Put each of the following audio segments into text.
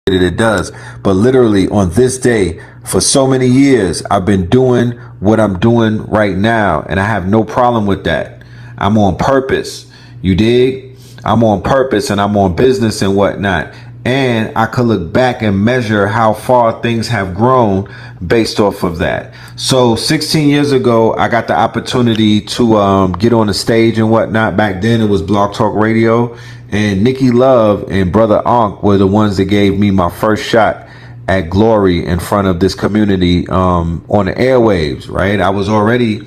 it does. But literally on this day, for so many years, I've been doing what I'm doing right now, and I have no problem with that. I'm on purpose. You dig? I'm on purpose, and I'm on business and whatnot. And I could look back and measure how far things have grown based off of that. So 16 years ago, I got the opportunity to get on the stage and whatnot. Back then, it was Blog Talk Radio. And Nikki Love and Brother Ankh were the ones that gave me my first shot at glory in front of this community on the airwaves, right? I was already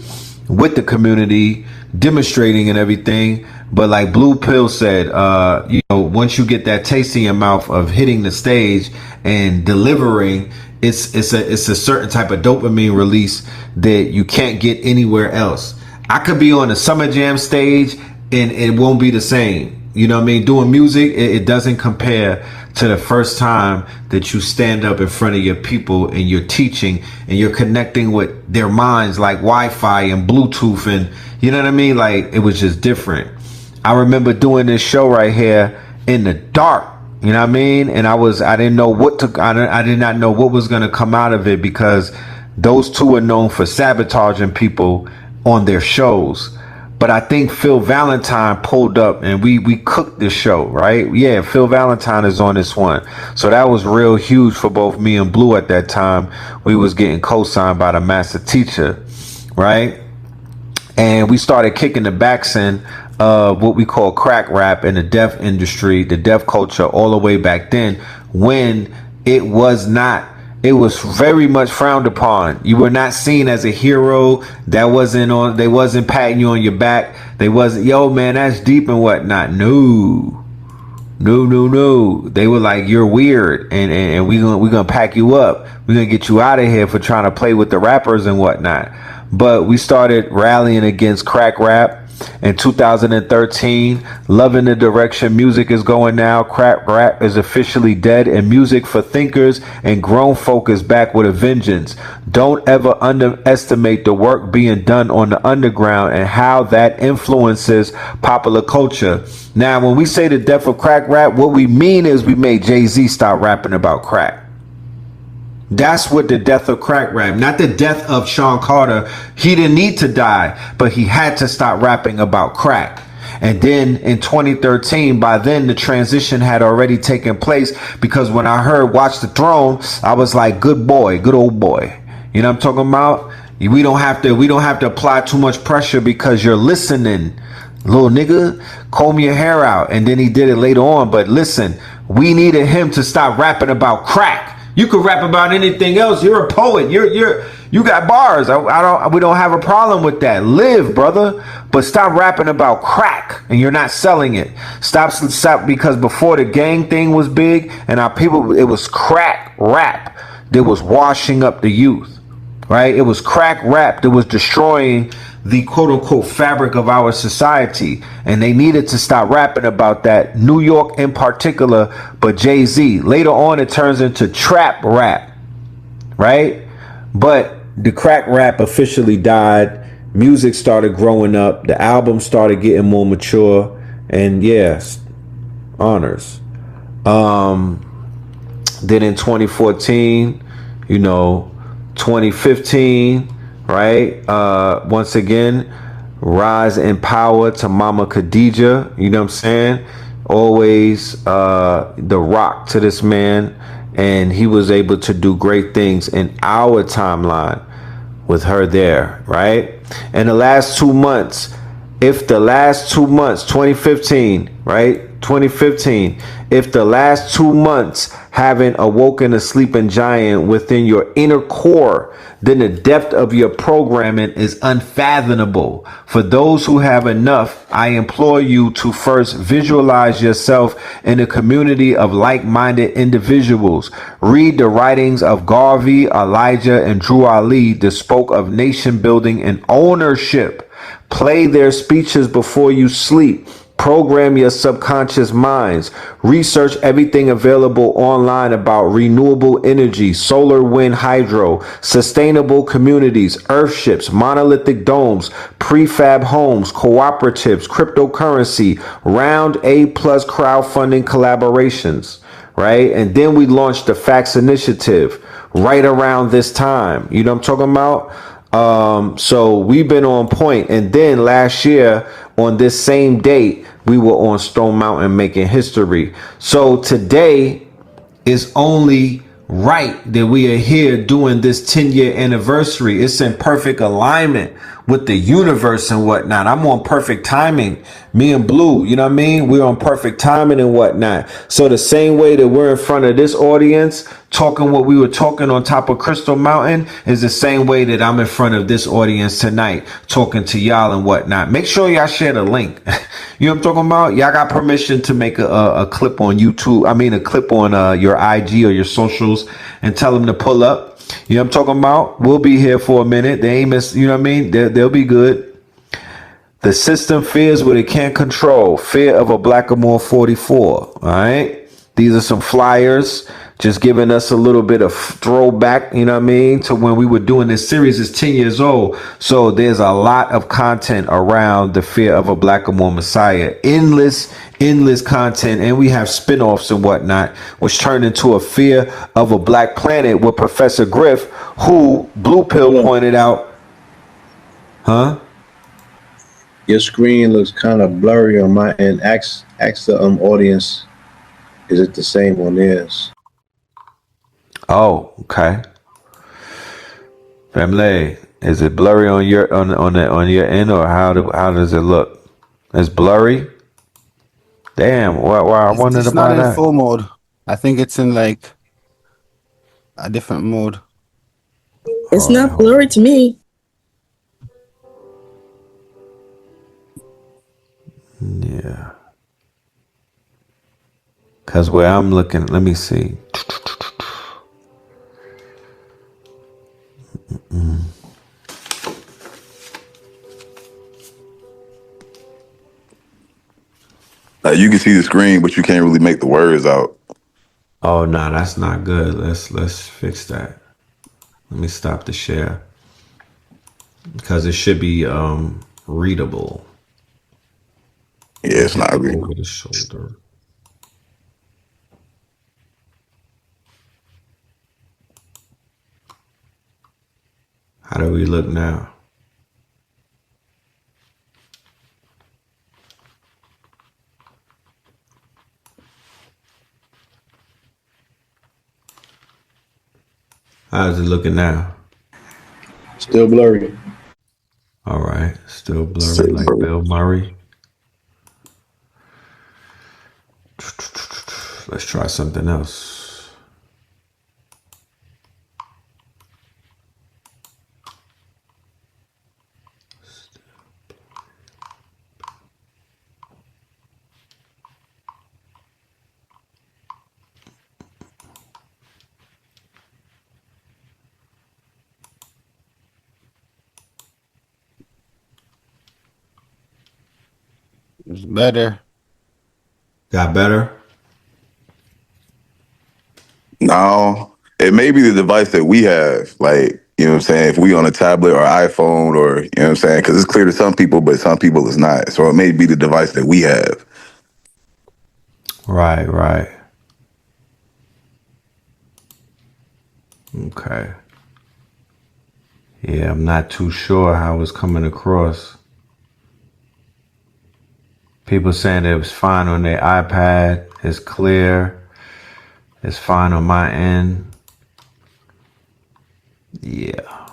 with the community demonstrating and everything. But like Blue Pill said, once you get that taste in your mouth of hitting the stage and delivering, it's a certain type of dopamine release that you can't get anywhere else. I could be on a Summer Jam stage and it won't be the same. You know what I mean? Doing music, it doesn't compare to the first time that you stand up in front of your people and you're teaching and you're connecting with their minds like Wi-Fi and Bluetooth, and you know what I mean? Like, it was just different. I remember doing this show right here in the dark, you know what I mean? And I did not know what was going to come out of it, because those two are known for sabotaging people on their shows. But I think Phil Valentine pulled up and we cooked the show, right? Yeah, Phil Valentine is on this one. So that was real huge for both me and Blue at that time. We was getting co-signed by the master teacher, right? And we started kicking the backs in what we call crack rap in the deaf industry, the deaf culture, all the way back then, when it was very much frowned upon. You were not seen as a hero. They wasn't patting you on your back. They wasn't, yo man, that's deep and whatnot. No. They were like, you're weird, and we're gonna pack you up. We're gonna get you out of here for trying to play with the rappers and whatnot. But we started rallying against crack rap in 2013, loving the direction music is going now. Crack rap is officially dead, and music for thinkers and grown folk is back with a vengeance. Don't ever underestimate the work being done on the underground and how that influences popular culture. Now, when we say the death of crack rap, what we mean is we made Jay-Z stop rapping about crack. That's what the death of crack rap, not the death of Sean Carter. He didn't need to die, but he had to stop rapping about crack. And then in 2013, by then the transition had already taken place, because when I heard Watch the Throne, I was like, good boy, good old boy. You know what I'm talking about? We don't have to apply too much pressure because you're listening. Little nigga, comb your hair out. And then he did it later on. But listen, we needed him to stop rapping about crack. You could rap about anything else. You're a poet. You got bars. We don't have a problem with that. Live, brother. But stop rapping about crack, and you're not selling it. Stop, because before the gang thing was big and our people, it was crack rap that was washing up the youth, right? It was crack rap that was destroying the quote unquote fabric of our society, and they needed to stop rapping about that. New York in particular, but Jay-Z. Later on it turns into trap rap, right? But the crack rap officially died. Music started growing up. The album started getting more mature, and yes, honors. Then in 2014, 2015, right? Once again, rise in power to Mama Khadija. You know what I'm saying? Always the rock to this man. And he was able to do great things in our timeline with her there, right? And the last 2 months, 2015, right? 2015, if the last 2 months haven't awoken a sleeping giant within your inner core, then the depth of your programming is unfathomable. For those who have enough, I implore you to first visualize yourself in a community of like-minded individuals. Read the writings of Garvey, Elijah, and Drew Ali that spoke of nation building and ownership. Play their speeches before you sleep. Program your subconscious minds. Research everything available online about renewable energy, solar, wind, hydro, sustainable communities, earthships, monolithic domes, prefab homes, cooperatives, cryptocurrency, round A plus crowdfunding collaborations. right? And then we launched the Facts Initiative right around this time. You know what I'm talking about? So we've been on point. And then last year on this same date, we were on Stone Mountain making history. So today is only right that we are here doing this 10-year anniversary. It's in perfect alignment with the universe and whatnot. I'm on perfect timing. Me and Blue, you know what I mean? We're on perfect timing and whatnot. So the same way that we're in front of this audience talking what we were talking on top of Crystal Mountain is the same way that I'm in front of this audience tonight talking to y'all and whatnot. Make sure y'all share the link. You know what I'm talking about? Y'all got permission to make a clip on YouTube. I mean, a clip on your IG or your socials and tell them to pull up. You know what I'm talking about? We'll be here for a minute. They ain't miss, you know what I mean? They'll be good. The system fears what it can't control. Fear of a BLACKAMOOR 44. All right. These are some flyers just giving us a little bit of throwback, you know what I mean, to when we were doing this series. It's 10 years old. So there's a lot of content around the fear of a BLACKAMOOR Messiah. Endless content. And we have spin-offs and whatnot, which turned into a fear of a black planet with Professor Griff, who Blue Pill pointed out. Huh? Your screen looks kind of blurry on my end. Ask the audience, is it the same on theirs? Oh, okay. Family, is it blurry on your on your end, or how does it look? It's blurry. Damn. Why I wondered It's about not in that. full mode. I think it's in like a different mode. It's not blurry to me. Yeah. Cause where I'm looking, let me see. You can see the screen, but you can't really make the words out. Oh no, that's not good. Let's fix that. Let me stop the share. Because it should be readable. Yeah, it's not readable. Over the shoulder. How do we look now? How's it looking now? Still blurry. All right, still blurry like Bill Murray. Let's try something else. It's better. Got better? No, it may be the device that we have. Like, you know what I'm saying? If we on a tablet or iPhone or, you know what I'm saying? Because it's clear to some people, but some people it's not. So it may be the device that we have. Right. Okay. Yeah, I'm not too sure how it's coming across. People saying it was fine on their iPad. It's clear. It's fine on my end. Yeah.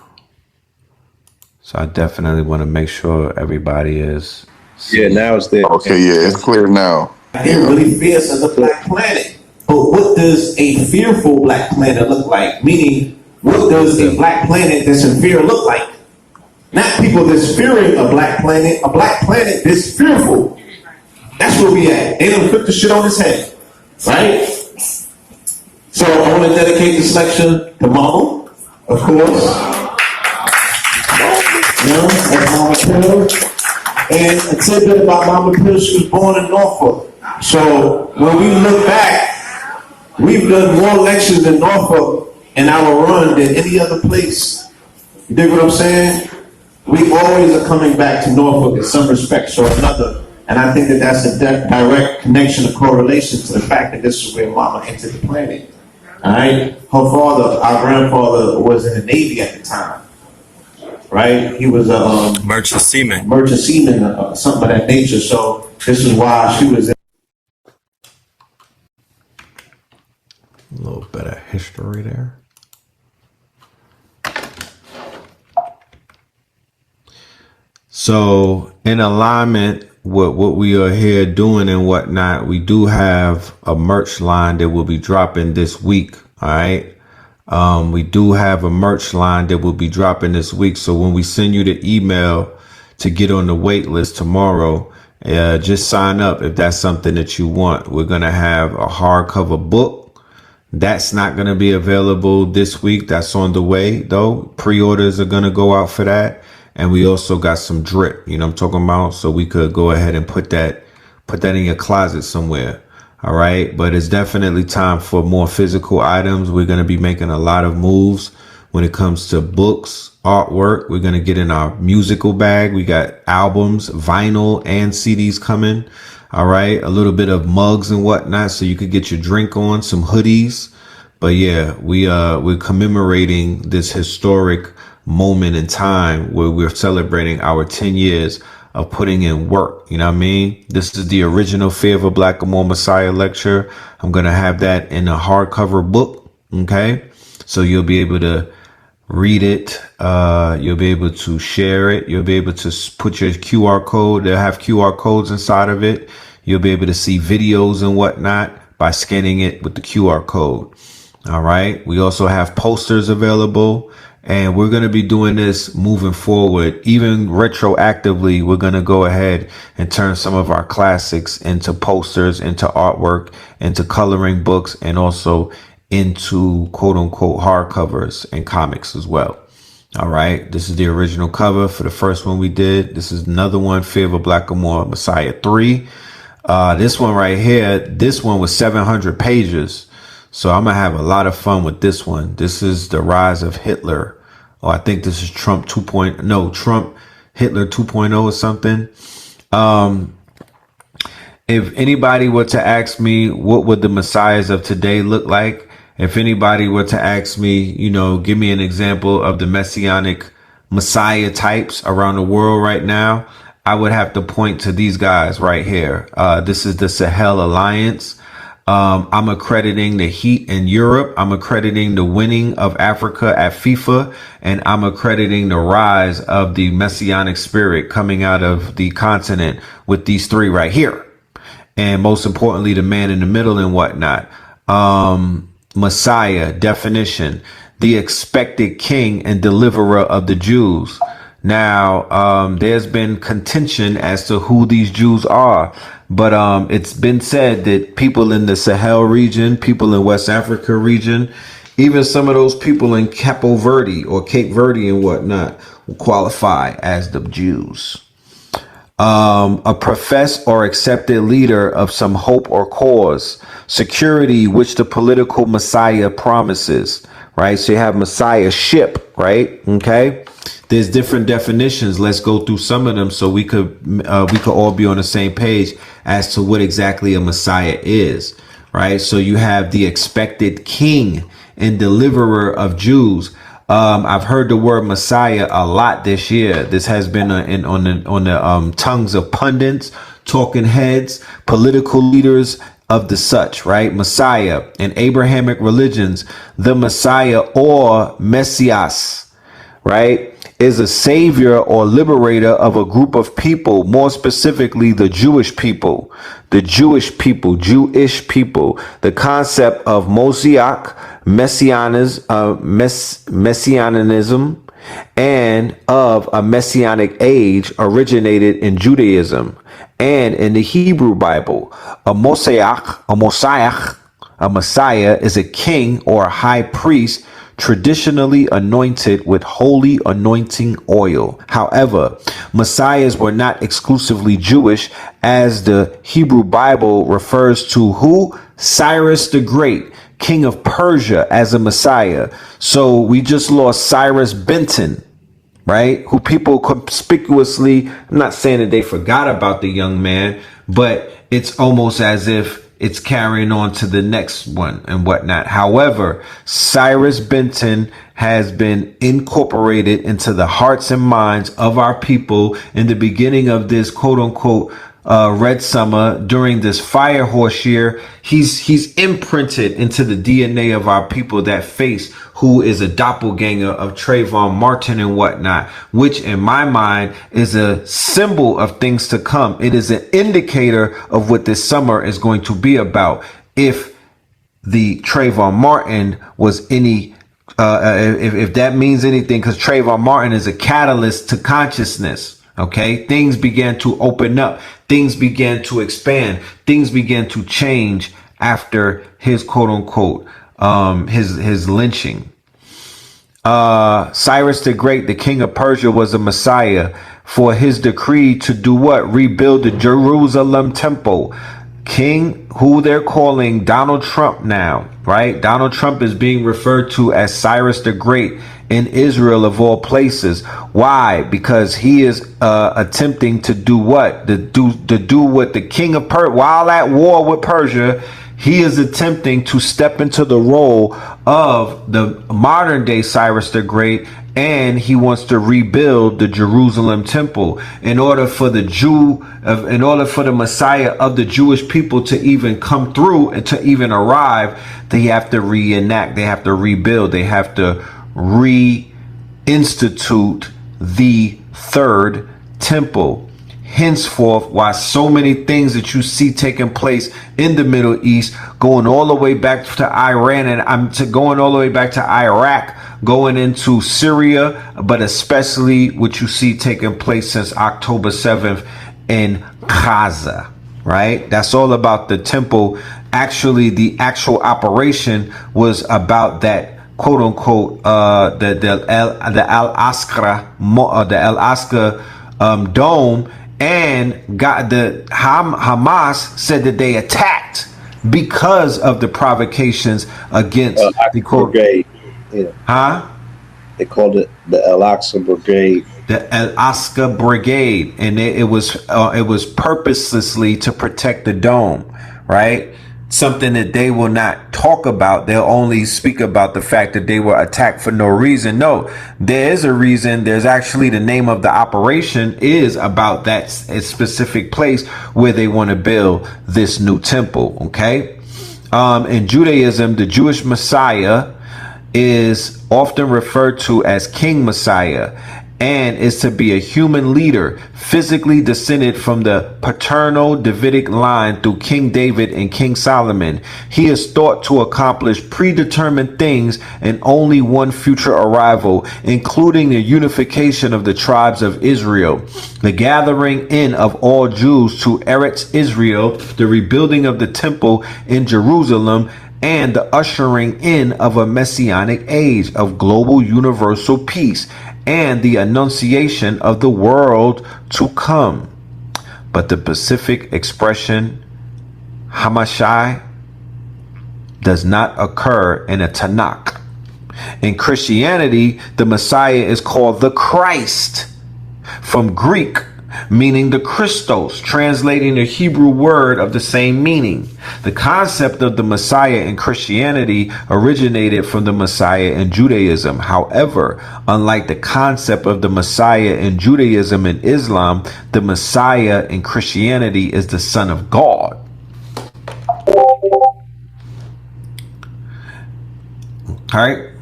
So I definitely want to make sure everybody is. Yeah, now it's there. Okay, yeah, it's clear now. They're really fierce as a black planet. But what does a fearful black planet look like? Meaning, what does a black planet that's in fear look like? Not people that's fearing a black planet that's fearful. That's where we at. They done put the shit on his head. Right? So I want to dedicate this lecture to Mama, of course. You know, that's Mama Pill. And a tidbit about Mama Pill, she was born in Norfolk. So when we look back, we've done more lectures in Norfolk in our run than any other place. You dig what I'm saying? We always are coming back to Norfolk in some respects or another And I think that that's a direct connection, a correlation to the fact that this is where Mama entered the planet. All right? Her father, our grandfather, was in the Navy at the time. Right? He was a merchant seaman, something of that nature. So this is why she was in. A little bit of history there. So in alignment with what we are here doing and whatnot, we do have a merch line that will be dropping this week. All right. We do have a merch line that will be dropping this week. So when we send you the email to get on the wait list tomorrow, just sign up if that's something that you want. We're going to have a hardcover book. That's not going to be available this week. That's on the way, though. Pre-orders are going to go out for that. And we also got some drip, you know what I'm talking about? So we could go ahead and put that in your closet somewhere. All right. But it's definitely time for more physical items. We're going to be making a lot of moves when it comes to books, artwork. We're going to get in our musical bag. We got albums, vinyl and CDs coming. All right. A little bit of mugs and whatnot. So you could get your drink on, some hoodies. But yeah, we're commemorating this historic moment in time where we're celebrating our 10 years of putting in work. You know what I mean? This is the original Fear of a BLACKAMOOR Messiah lecture. I'm going to have that in a hardcover book. Okay. So you'll be able to read it. You'll be able to share it. You'll be able to put your QR code. They'll have QR codes inside of it. You'll be able to see videos and whatnot by scanning it with the QR code. All right. We also have posters available. And we're going to be doing this moving forward, even retroactively. We're going to go ahead and turn some of our classics into posters, into artwork, into coloring books, and also into quote unquote hardcovers and comics as well. All right. This is the original cover for the first one we did. This is another one, Fear of a BLACKAMOOR Messiah 3. This one right here, this one was 700 pages. So I'm going to have a lot of fun with this one. This is the rise of Hitler. Oh, I think this is Trump Hitler 2.0 or something. If anybody were to ask me, what would the messiahs of today look like? If anybody were to ask me, you know, give me an example of the messianic messiah types around the world right now, I would have to point to these guys right here. This is the Sahel Alliance. I'm accrediting the Heat in Europe. I'm accrediting the winning of Africa at FIFA. And I'm accrediting the rise of the messianic spirit coming out of the continent with these three right here. And most importantly, the man in the middle and whatnot. Messiah, definition, the expected king and deliverer of the Jews. Now, there's been contention as to who these Jews are. But it's been said that people in the Sahel region, people in West Africa region, even some of those people in Capo Verde or Cape Verde and whatnot will qualify as the Jews. A professed or accepted leader of some hope or cause, security which the political Messiah promises, right? So you have Messiahship, right? Okay. There's different definitions. Let's go through some of them so we could all be on the same page as to what exactly a Messiah is, right? So you have the expected king and deliverer of Jews. I've heard the word Messiah a lot this year. This has been on the tongues of pundits, talking heads, political leaders of the such, right? Messiah in Abrahamic religions, the Messiah or Messias, right, is a savior or liberator of a group of people, more specifically the Jewish people. The Jewish people. The concept of Mosaic, Messianism, and of a messianic age originated in Judaism and in the Hebrew Bible. A Messiah is a king or a high priest traditionally anointed with holy anointing oil. However, messiahs were not exclusively Jewish, as the Hebrew Bible refers to who? Cyrus the Great, king of Persia, as a messiah. So we just lost Cyrus Benton, right? Who people conspicuously, I'm not saying that they forgot about the young man, but it's almost as if it's carrying on to the next one and whatnot. However, Cyrus Benton has been incorporated into the hearts and minds of our people in the beginning of this quote unquote Red Summer during this fire horse year. He's imprinted into the DNA of our people, that face who is a doppelganger of Trayvon Martin and whatnot, which in my mind is a symbol of things to come. It is an indicator of what this summer is going to be about. If the Trayvon Martin was any if that means anything, because Trayvon Martin is a catalyst to consciousness. Okay, things began to open up, things began to expand, things began to change after his quote unquote his lynching. Cyrus the Great, the king of Persia, was a messiah for his decree to do what? Rebuild the Jerusalem temple. King, who they're calling Donald Trump now, right? Donald Trump is being referred to as Cyrus the Great in Israel of all places. Why? Because he is attempting to do what? To do what the king of Persia, while at war with Persia, he is attempting to step into the role of the modern day Cyrus the Great, and he wants to rebuild the Jerusalem temple in order for the Messiah of the Jewish people to even come through and to even arrive. They have to reenact, they have to rebuild, they have to reinstitute the third temple. Henceforth, why so many things that you see taking place in the Middle East, going all the way back to Iran, and going all the way back to Iraq, going into Syria, but especially what you see taking place since October 7th in Gaza, right? That's all about the temple. Actually, the actual operation was about that quote unquote the Al-Aqsa dome. And Hamas said that they attacked because of the provocations against the brigade. Yeah. They called it the Al-Aqsa Brigade. The Al-Aqsa Brigade, and it was purposelessly to protect the dome, right? Something that they will not talk about. They'll only speak about the fact that they were attacked for no reason. No, there is a reason. There's actually the name of the operation is about that specific place where they want to build this new temple. Okay. In Judaism, the Jewish Messiah is often referred to as King Messiah, and is to be a human leader, physically descended from the paternal Davidic line through King David and King Solomon. He is thought to accomplish predetermined things in only one future arrival, including the unification of the tribes of Israel, the gathering in of all Jews to Eretz Israel, the rebuilding of the temple in Jerusalem, and the ushering in of a messianic age of global universal peace and the annunciation of the world to come. But the specific expression Hamashai does not occur in a Tanakh. In Christianity, the Messiah is called the Christ, from Greek, meaning the Christos, translating the Hebrew word of the same meaning. The concept of the Messiah in Christianity originated from the Messiah in Judaism. However, unlike the concept of the Messiah in Judaism and Islam, the Messiah in Christianity is the Son of God. All right.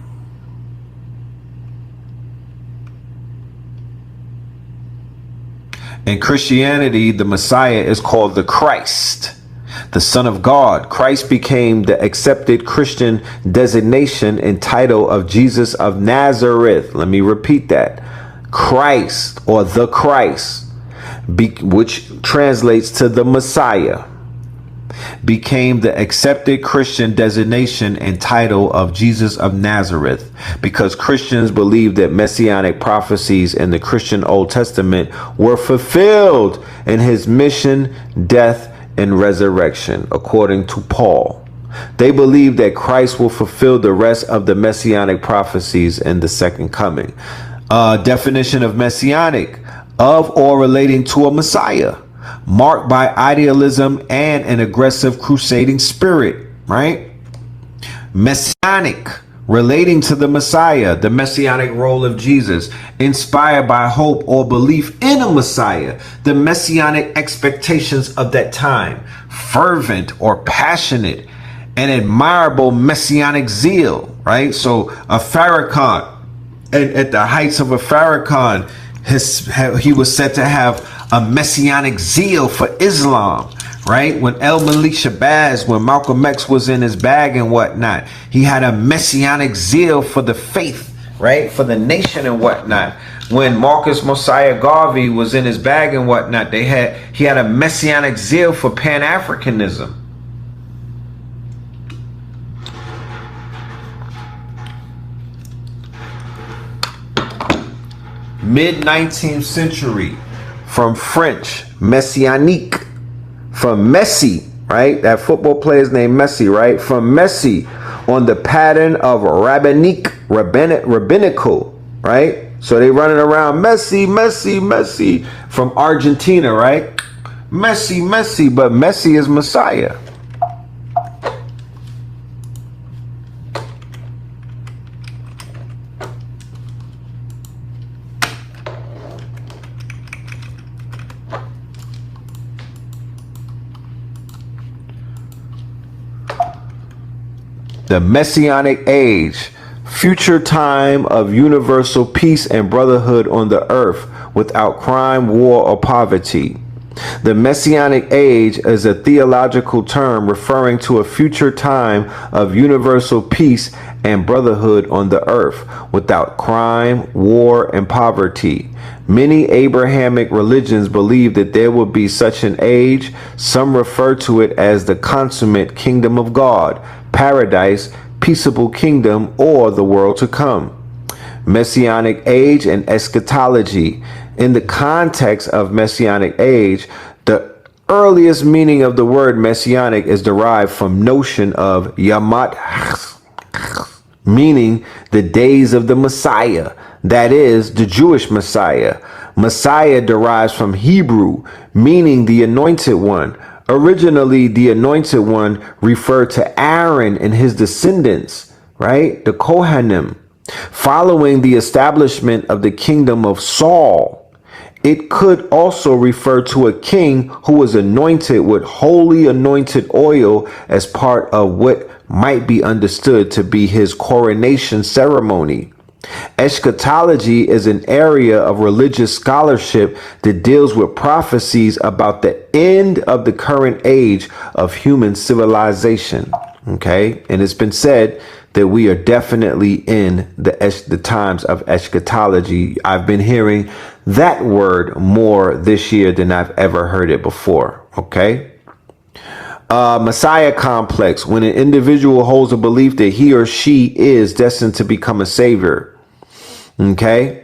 In Christianity, the Messiah is called the Christ, the Son of God. Christ became the accepted Christian designation and title of Jesus of Nazareth. Let me repeat that. Christ, or the Christ, which translates to the Messiah, became the accepted Christian designation and title of Jesus of Nazareth, because Christians believe that messianic prophecies in the Christian Old Testament were fulfilled in his mission, death, and resurrection, according to Paul. They believe that Christ will fulfill the rest of the messianic prophecies in the second coming. Definition of messianic: of or relating to a Messiah, marked by idealism and an aggressive crusading spirit, right? Messianic: relating to the Messiah, the messianic role of Jesus, inspired by hope or belief in a Messiah, the messianic expectations of that time, fervent or passionate, and admirable messianic zeal, right? So a Farrakhan, at the heights of a Farrakhan, he was said to have a messianic zeal for Islam, right? When El Malik Shabazz, when Malcolm X was in his bag and whatnot, he had a messianic zeal for the faith, right? For the nation and whatnot. When Marcus Mosiah Garvey was in his bag and whatnot, he had a messianic zeal for Pan-Africanism. Mid-19th century, from French, messianique, from Messi, right? That football player's name Messi, right? From Messi, on the pattern of rabbinical, right? So they running around Messi, Messi, Messi, from Argentina, right? Messi, Messi, but Messi is Messiah. The Messianic Age, future time of universal peace and brotherhood on the earth without crime, war, or poverty. The Messianic Age is a theological term referring to a future time of universal peace and brotherhood on the earth without crime, war, and poverty. Many Abrahamic religions believe that there will be such an age. Some refer to it as the consummate kingdom of God, paradise, peaceable kingdom, or the world to come. Messianic age and eschatology. In the context of Messianic age, the earliest meaning of the word messianic is derived from notion of yamat, meaning the days of the Messiah, that is, the Jewish Messiah. Messiah derives from Hebrew, meaning the anointed one. Originally, the anointed one referred to Aaron and his descendants, right? The Kohanim. Following the establishment of the kingdom of Saul, it could also refer to a king who was anointed with holy anointed oil as part of what might be understood to be his coronation ceremony. Eschatology is an area of religious scholarship that deals with prophecies about the end of the current age of human civilization. Okay, and it's been said that we are definitely in the times of eschatology. I've been hearing that word more this year than I've ever heard it before. Okay. Messiah complex, when an individual holds a belief that he or she is destined to become a savior. Okay.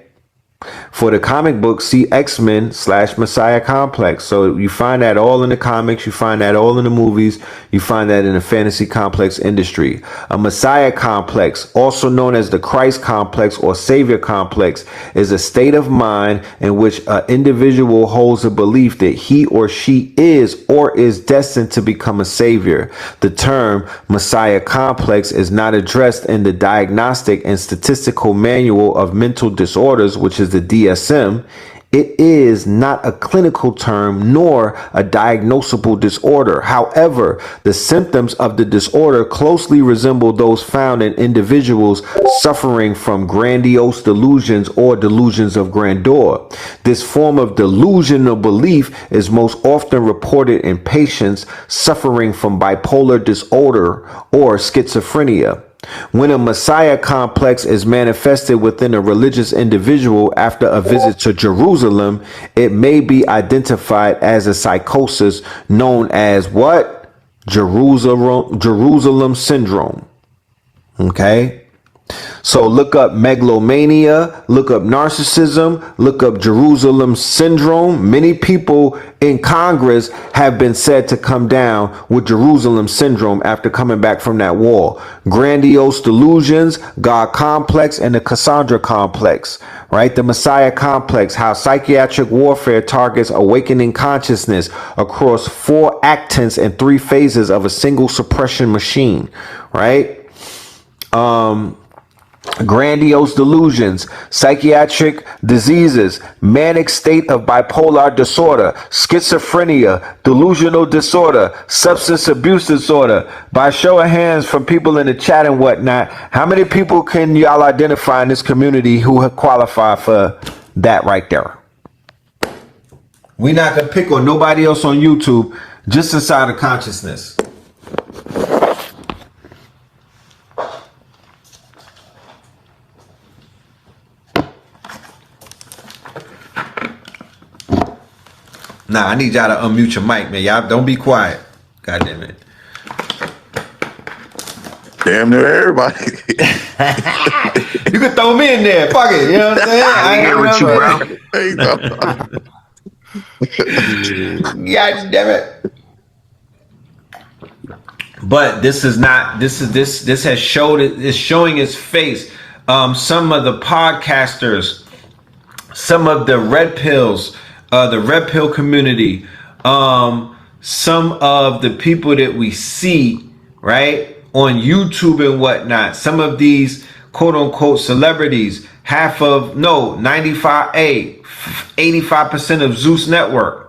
For the comic book, see X-Men / Messiah complex. So you find that all in the comics. You find that all in the movies. You find that in the fantasy complex industry. A Messiah complex, also known as the Christ complex or Savior complex, is a state of mind in which an individual holds a belief that he or she is or is destined to become a savior. The term Messiah complex is not addressed in the Diagnostic and Statistical Manual of Mental Disorders, which is the DSM. It is not a clinical term nor a diagnosable disorder. However, the symptoms of the disorder closely resemble those found in individuals suffering from grandiose delusions or delusions of grandeur. This form of delusional belief is most often reported in patients suffering from bipolar disorder or schizophrenia. When a Messiah complex is manifested within a religious individual after a visit to Jerusalem, it may be identified as a psychosis known as what? Jerusalem syndrome. Okay. So look up megalomania, look up narcissism, look up Jerusalem syndrome. Many people in Congress have been said to come down with Jerusalem syndrome after coming back from that war. Grandiose delusions, God complex, and the Cassandra complex, right? The Messiah complex, how psychiatric warfare targets awakening consciousness across 4 actants and 3 phases of a single suppression machine, right? Grandiose delusions, psychiatric diseases, manic state of bipolar disorder, schizophrenia, delusional disorder, substance abuse disorder. By show of hands from people in the chat and whatnot, how many people can y'all identify in this community who qualify for that right there? We not gonna pick on nobody else on YouTube, just inside of consciousness. Nah, I need y'all to unmute your mic, man. Y'all don't be quiet. God damn it. Damn near everybody. You can throw me in there. Fuck it. You know what I'm saying? I ain't with you, bro. God damn it. But this is not, this has showed it, it's showing its face. Some of the podcasters, some of the red pills, the red pill community, some of the people that we see, right, on YouTube and whatnot, some of these quote unquote celebrities, 85% of Zeus Network.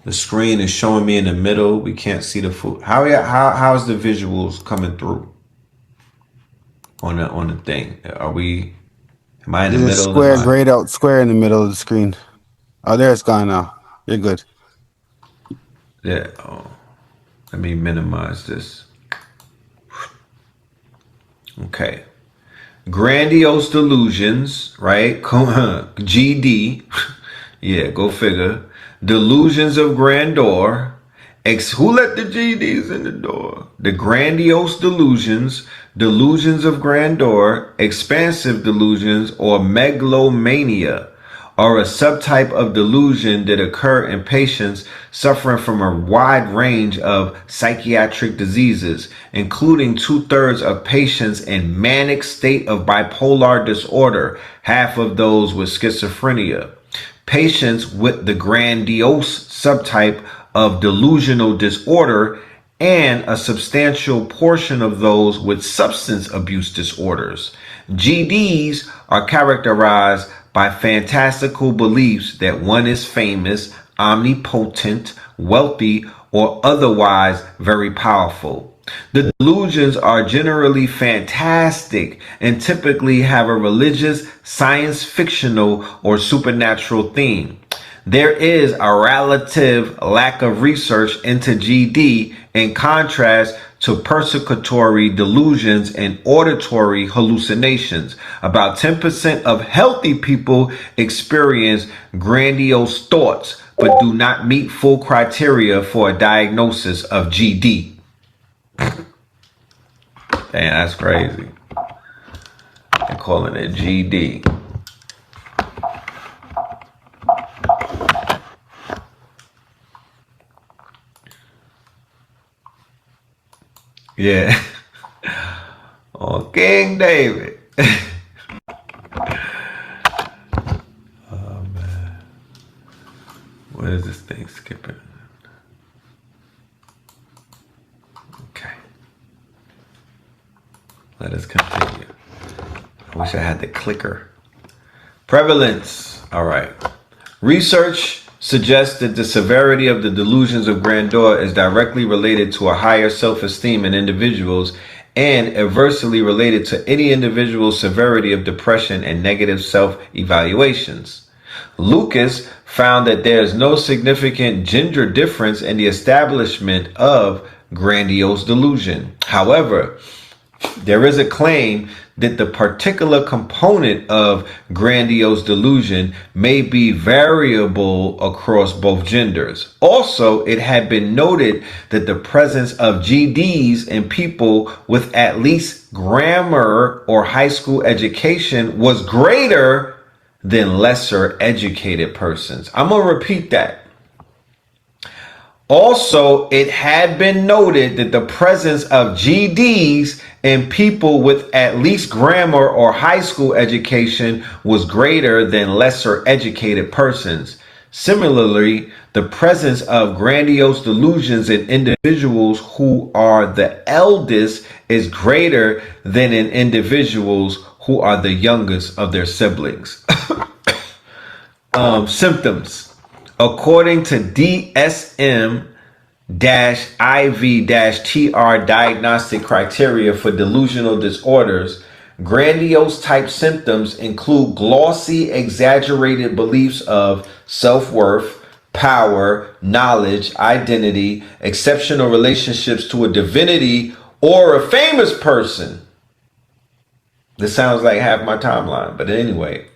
The screen is showing me in the middle. We can't see the food. How's the visuals coming through on the thing? Am I in the There's a middle? square, grayed out square in the middle of the screen. Oh, there it's gone now. You're good. Yeah. Oh, let me minimize this. Okay. Grandiose delusions, right? GD. Yeah, go figure. Delusions of grandeur. Who let the GDs in the door? The grandiose delusions, delusions of grandeur, expansive delusions, or megalomania are a subtype of delusion that occur in patients suffering from a wide range of psychiatric diseases, including 2/3 of patients in manic state of bipolar disorder, half of those with schizophrenia. Patients with the grandiose subtype of delusional disorder and a substantial portion of those with substance abuse disorders. GDs are characterized by fantastical beliefs that one is famous, omnipotent, wealthy, or otherwise very powerful. The delusions are generally fantastic and typically have a religious, science fictional, or supernatural theme. There is a relative lack of research into GD in contrast to persecutory delusions and auditory hallucinations. About 10% of healthy people experience grandiose thoughts, but do not meet full criteria for a diagnosis of GD. Damn, that's crazy. They're calling it GD. Yeah. Oh, King David. Oh, man. What is this thing skipping? Okay. Let us continue. I wish I had the clicker. Prevalence. All right. Research suggests that the severity of the delusions of grandeur is directly related to a higher self-esteem in individuals and adversely related to any individual's severity of depression and negative self-evaluations. Lucas found that there is no significant gender difference in the establishment of grandiose delusion. However, there is a claim that the particular component of grandiose delusion may be variable across both genders. Also, it had been noted that the presence of GDs in people with at least grammar or high school education was greater than lesser educated persons. I'm going to repeat that. Also, it had been noted that the presence of GDs in people with at least grammar or high school education was greater than lesser educated persons. Similarly, the presence of grandiose delusions in individuals who are the eldest is greater than in individuals who are the youngest of their siblings. Symptoms. According to DSM-IV-TR diagnostic criteria for delusional disorders, grandiose type symptoms include glossy, exaggerated beliefs of self-worth, power, knowledge, identity, exceptional relationships to a divinity or a famous person. This sounds like half my timeline, but anyway.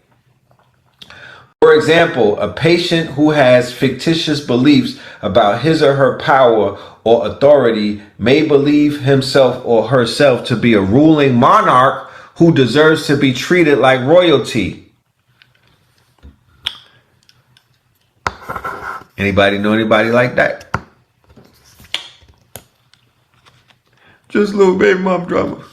For example, a patient who has fictitious beliefs about his or her power or authority may believe himself or herself to be a ruling monarch who deserves to be treated like royalty. Anybody know anybody like that? Just little baby mom drama.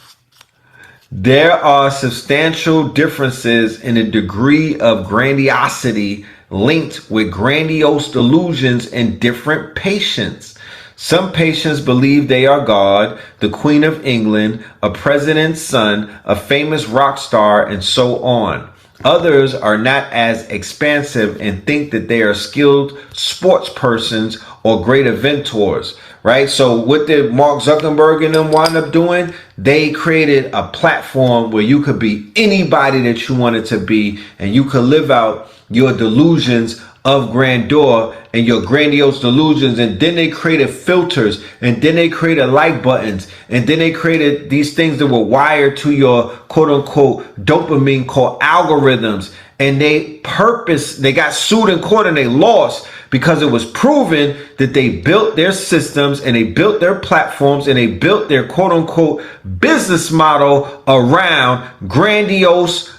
There are substantial differences in the degree of grandiosity linked with grandiose delusions in different patients. Some patients believe they are God, the Queen of England, a president's son, a famous rock star, and so on. Others are not as expansive and think that they are skilled sports persons or great inventors, right? So what did Mark Zuckerberg and them wind up doing? They created a platform where you could be anybody that you wanted to be, and you could live out your delusions of grandeur and your grandiose delusions. And then they created filters, and then they created like buttons, and then they created these things that were wired to your quote unquote dopamine called algorithms. And they got sued in court and they lost because it was proven that they built their systems and they built their platforms and they built their quote unquote business model around grandiose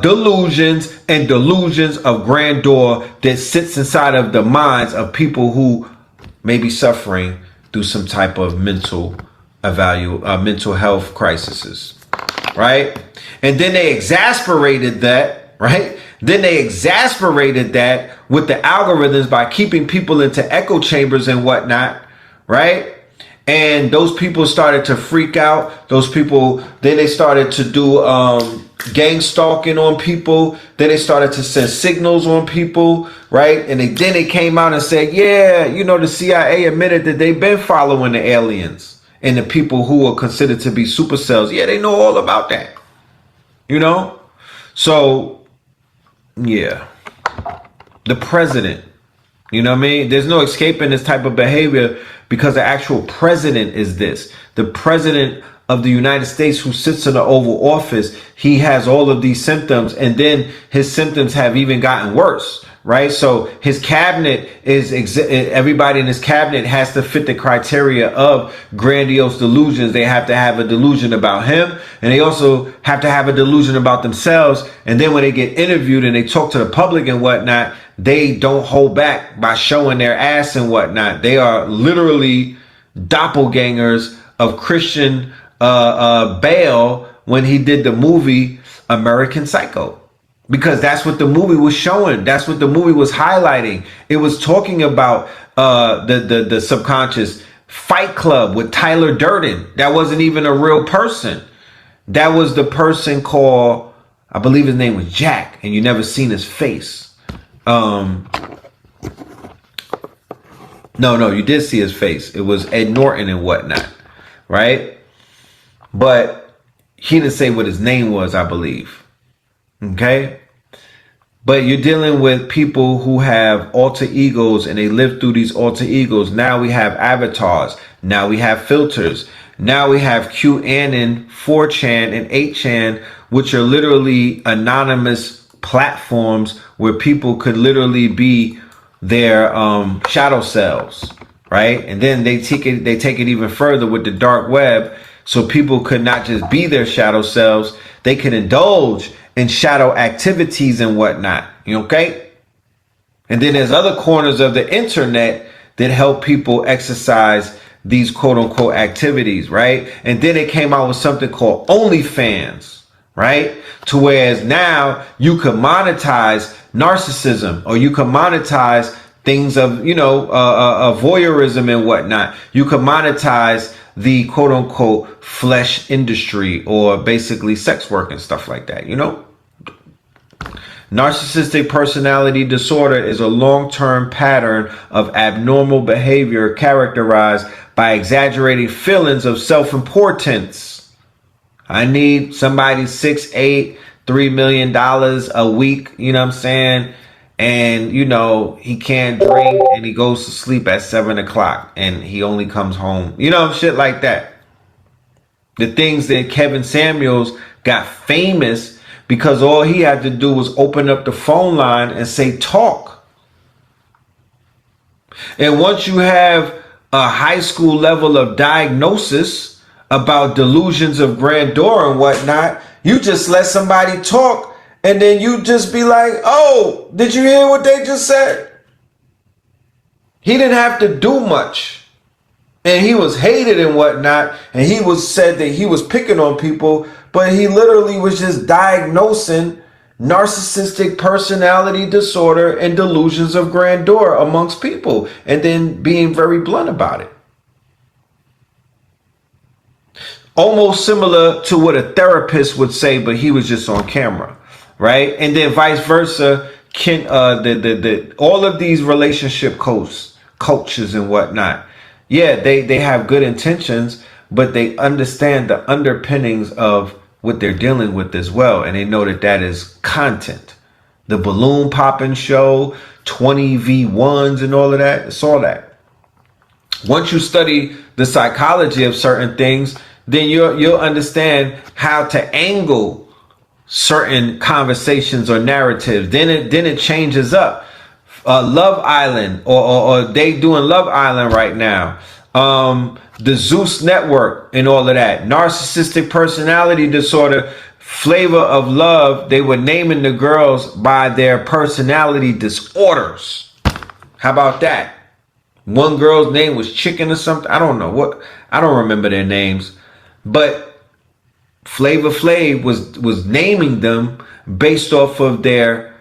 delusions and delusions of grandeur that sits inside of the minds of people who may be suffering through some type of mental health crises, right? And then they exasperated that, right? Then they exasperated that with the algorithms by keeping people into echo chambers and whatnot, right? And those people started to freak out. Those people, then they started to do gang stalking on people. Then they started to send signals on people, right? And then they came out and said, yeah, the CIA admitted that they've been following the aliens and the people who are considered to be supercells. Yeah, they know all about that, So, yeah, the president, there's no escaping this type of behavior because the actual president is this. The president of the United States who sits in the Oval Office, he has all of these symptoms, and then his symptoms have even gotten worse, right? So his cabinet everybody in his cabinet has to fit the criteria of grandiose delusions. They have to have a delusion about him, and they also have to have a delusion about themselves. And then when they get interviewed and they talk to the public and whatnot, they don't hold back by showing their ass and whatnot. They are literally doppelgangers of Christian Bale when he did the movie American Psycho, because that's what the movie was showing. That's what the movie was highlighting. It was talking about the subconscious. Fight Club with Tyler Durden. That wasn't even a real person. That was the person called, I believe his name was Jack, and you never seen his face. No, you did see his face. It was Ed Norton and whatnot, right? But he didn't say what his name was, I believe. Okay? But you're dealing with people who have alter egos, and they live through these alter egos. Now we have avatars. Now we have filters. Now we have QAnon, 4chan, and 8chan, which are literally anonymous platforms where people could literally be their shadow selves, right? And then they take it even further with the dark web, so people could not just be their shadow selves, they could indulge in shadow activities and whatnot. Okay? And then there's other corners of the internet that help people exercise these quote unquote activities, right? And then it came out with something called OnlyFans, right? To whereas now you can monetize narcissism, or you can monetize things of, you know, voyeurism and whatnot. You can monetize the quote unquote flesh industry, or basically sex work and stuff like that, you know? Narcissistic personality disorder is a long-term pattern of abnormal behavior characterized by exaggerating feelings of self-importance. I need somebody 6'8", $3 million a week, you know what I'm saying? And, you know, he can't drink and he goes to sleep at 7 o'clock and he only comes home, you know, shit like that. The things that Kevin Samuels got famous because all he had to do was open up the phone line and say, talk. And once you have a high school level of diagnosis about delusions of grandeur and whatnot, you just let somebody talk and then you just be like, oh, did you hear what they just said? He didn't have to do much. And he was hated and whatnot. And he was said that he was picking on people, but he literally was just diagnosing narcissistic personality disorder and delusions of grandeur amongst people, and then being very blunt about it. Almost similar to what a therapist would say, but he was just on camera, right? And then vice versa. All of these relationship coaches and whatnot, yeah, they have good intentions, but they understand the underpinnings of what they're dealing with as well. And they know that that is content. The balloon popping show, 20 V1s and all of that. It's all that. Once you study the psychology of certain things, then you'll understand how to angle certain conversations or narratives. Then it changes up. Love Island, or they doing Love Island right now. The Zeus Network and all of that. Narcissistic personality disorder, Flavor of Love. They were naming the girls by their personality disorders. How about that? One girl's name was Chicken or something. I don't know what. I don't remember their names, but Flavor Flav was naming them based off of their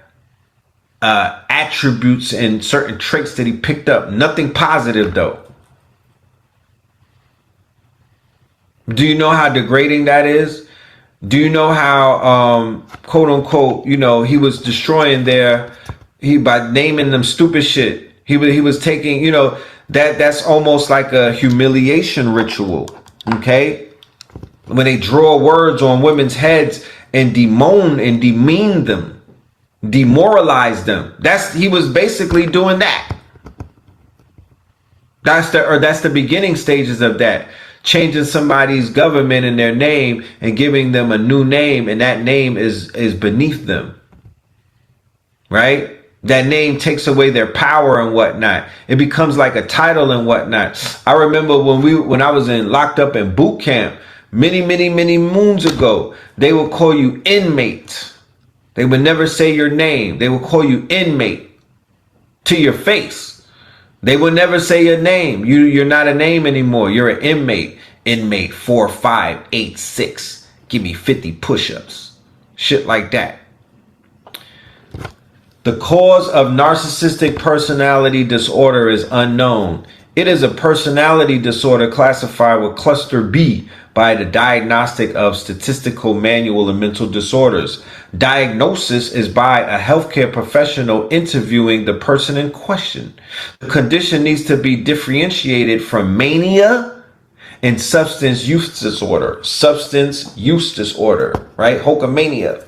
attributes and certain traits that he picked up. Nothing positive though. Do you know how degrading that is? Do you know how quote unquote, you know, he was destroying by naming them stupid shit. He was taking, you know, that's almost like a humiliation ritual. Okay? When they draw words on women's heads and demean them, demoralize them. He was basically doing that. That's the beginning stages of that. Changing somebody's government and their name and giving them a new name, and that name is beneath them. Right? That name takes away their power and whatnot. It becomes like a title and whatnot. I remember when I was locked up in boot camp many moons ago, they would call you inmate. They would never say your name. They would call you inmate to your face. They will never say your name. You're not a name anymore. You're an inmate. Inmate 4586. Give me 50 push-ups. Shit like that. The cause of narcissistic personality disorder is unknown. It is a personality disorder classified with cluster B by the Diagnostic of Statistical Manual of Mental Disorders. Diagnosis is by a healthcare professional interviewing the person in question. The condition needs to be differentiated from mania and substance use disorder. Substance use disorder, right? Hokomania.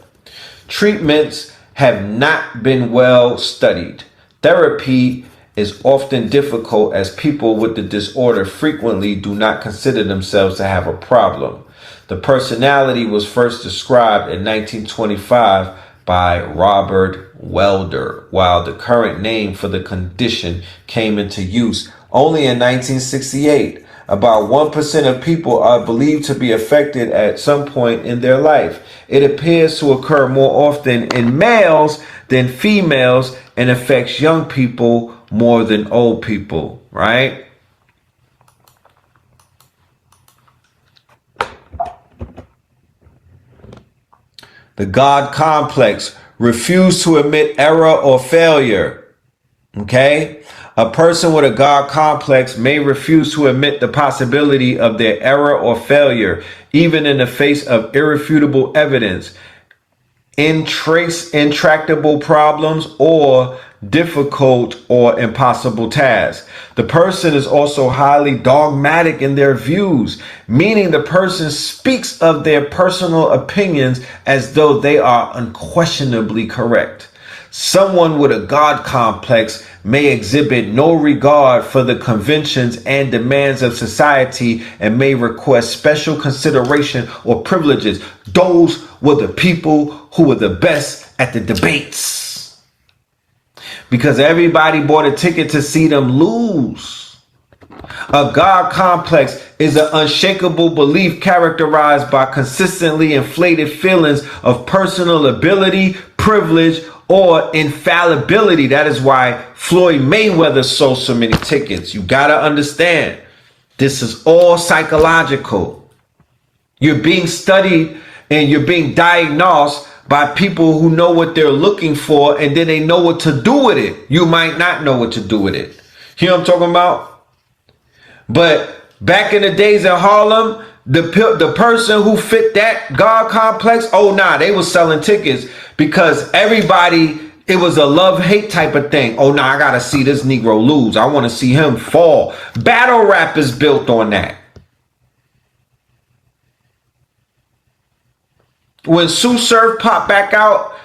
Treatments have not been well studied. Therapy is often difficult as people with the disorder frequently do not consider themselves to have a problem. The personality was first described in 1925 by Robert Welder, while the current name for the condition came into use only in 1968. About 1% of people are believed to be affected at some point in their life. It appears to occur more often in males than females and affects young people more than old people, right? The God complex, refuse to admit error or failure. Okay? A person with a God complex may refuse to admit the possibility of their error or failure, even in the face of irrefutable evidence, intractable problems, or difficult or impossible tasks. The person is also highly dogmatic in their views, meaning the person speaks of their personal opinions as though they are unquestionably correct. Someone with a God complex may exhibit no regard for the conventions and demands of society and may request special consideration or privileges. Those were the people who were the best at the debates, because everybody bought a ticket to see them lose. A God complex is an unshakable belief characterized by consistently inflated feelings of personal ability, privilege, or infallibility. That is why Floyd Mayweather sold so many tickets. You gotta understand, this is all psychological. You're being studied and you're being diagnosed by people who know what they're looking for, and then they know what to do with it. You might not know what to do with it. You know what I'm talking about? But back in the days in Harlem, the person who fit that God complex, oh nah, they was selling tickets because everybody, it was a love-hate type of thing. Oh nah, I gotta see this Negro lose. I want to see him fall. Battle rap is built on that. When Sue Surf popped back out,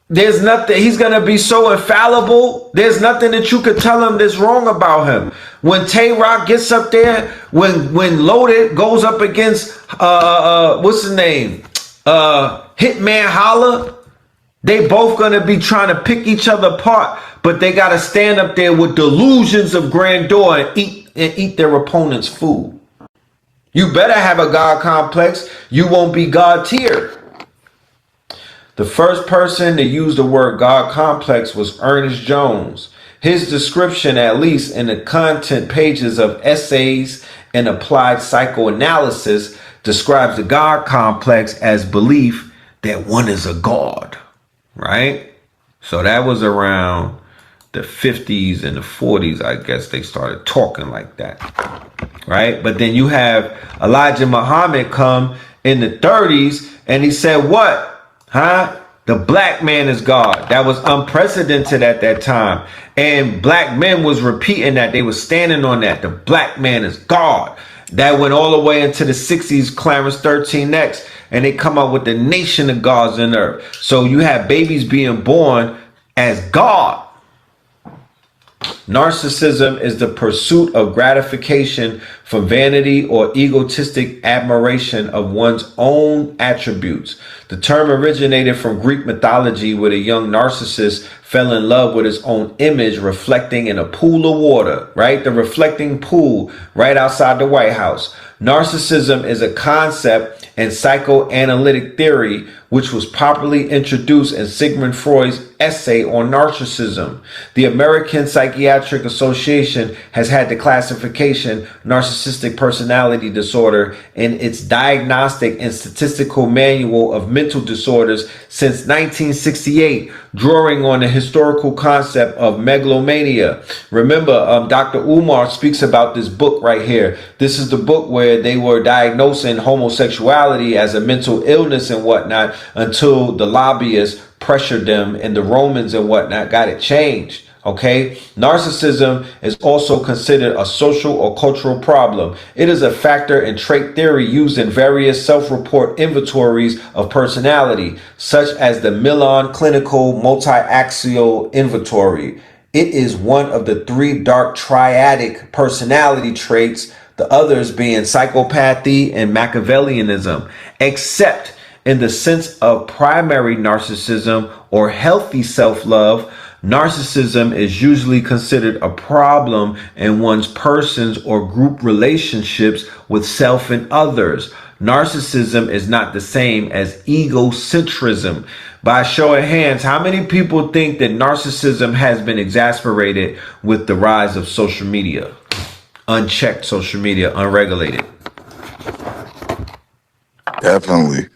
there's nothing, he's going to be so infallible. There's nothing that you could tell him that's wrong about him. When Tay Rock gets up there, when Loaded goes up against, what's his name? Hitman Holla, they both going to be trying to pick each other apart, but they got to stand up there with delusions of grandeur and eat their opponent's food. You better have a God complex. You won't be God tier. The first person to use the word God complex was Ernest Jones. His description, at least in the content pages of Essays in Applied Psychoanalysis, describes the God complex as belief that one is a god, right? So that was around the 50s and the 40s, I guess they started talking like that, right? But then you have Elijah Muhammad come in the 30s and he said, what? The black man is God. That was unprecedented at that time. And black men was repeating that. They were standing on that. The black man is God. That went all the way into the 60s, Clarence 13X. And they come up with the nation of gods on earth. So you have babies being born as God. Narcissism is the pursuit of gratification from vanity or egotistic admiration of one's own attributes. The term originated from Greek mythology, where a young narcissist fell in love with his own image reflecting in a pool of water, right? The reflecting pool right outside the White House. Narcissism is a concept and psychoanalytic theory which was properly introduced in Sigmund Freud's essay on narcissism. The American Psychiatric Association has had the classification narcissistic personality disorder in its diagnostic and statistical manual of mental disorders since 1968, drawing on the historical concept of megalomania. Remember, Dr. Umar speaks about this book right here. This is the book where they were diagnosing homosexuality as a mental illness and whatnot until the lobbyists pressured them and the Romans and whatnot got it changed. Okay, narcissism is also considered a social or cultural problem. It is a factor in trait theory used in various self-report inventories of personality, such as the Milan Clinical Multi-Axial Inventory. It is one of the three dark triadic personality traits, the others being psychopathy and Machiavellianism, except in the sense of primary narcissism or healthy self-love. Narcissism is usually considered a problem in one's person's or group relationships with self and others. Narcissism is not the same as egocentrism. By show of hands, how many people think that narcissism has been exasperated with the rise of social media? Unchecked social media, unregulated. Definitely.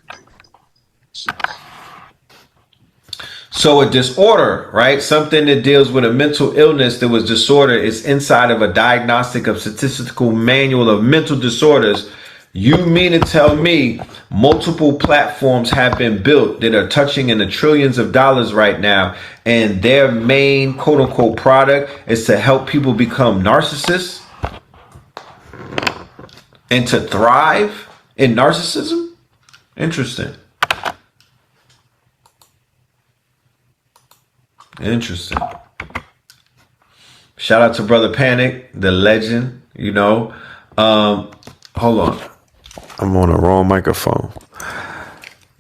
So a disorder, right? Something that deals with a mental illness that was disorder is inside of a diagnostic of statistical manual of mental disorders. You mean to tell me multiple platforms have been built that are touching in the trillions of dollars right now, and their main quote unquote product is to help people become narcissists and to thrive in narcissism? Interesting. Interesting. Shout out to Brother Panic, the legend, you know. Hold on. I'm on the wrong microphone.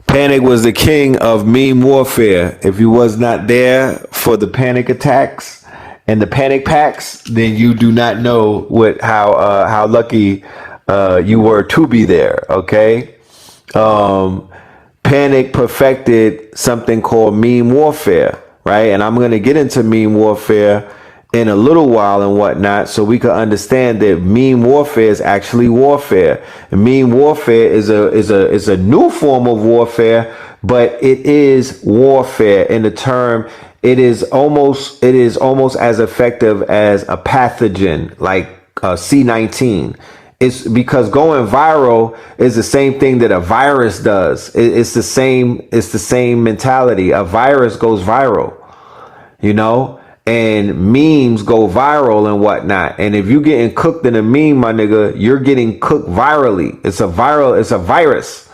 Panic was the king of meme warfare. If you was not there for the panic attacks and the panic packs, then you do not know how lucky you were to be there, okay? Panic perfected something called meme warfare, right? And I'm going to get into meme warfare in a little while and whatnot, so we can understand that meme warfare is actually warfare. And meme warfare is a new form of warfare, but it is warfare in the term. It is almost as effective as a pathogen like C-19. It's because going viral is the same thing that a virus does. It's the same mentality. A virus goes viral, you know, and memes go viral and whatnot. And if you're getting cooked in a meme, my nigga, you're getting cooked virally. It's a virus,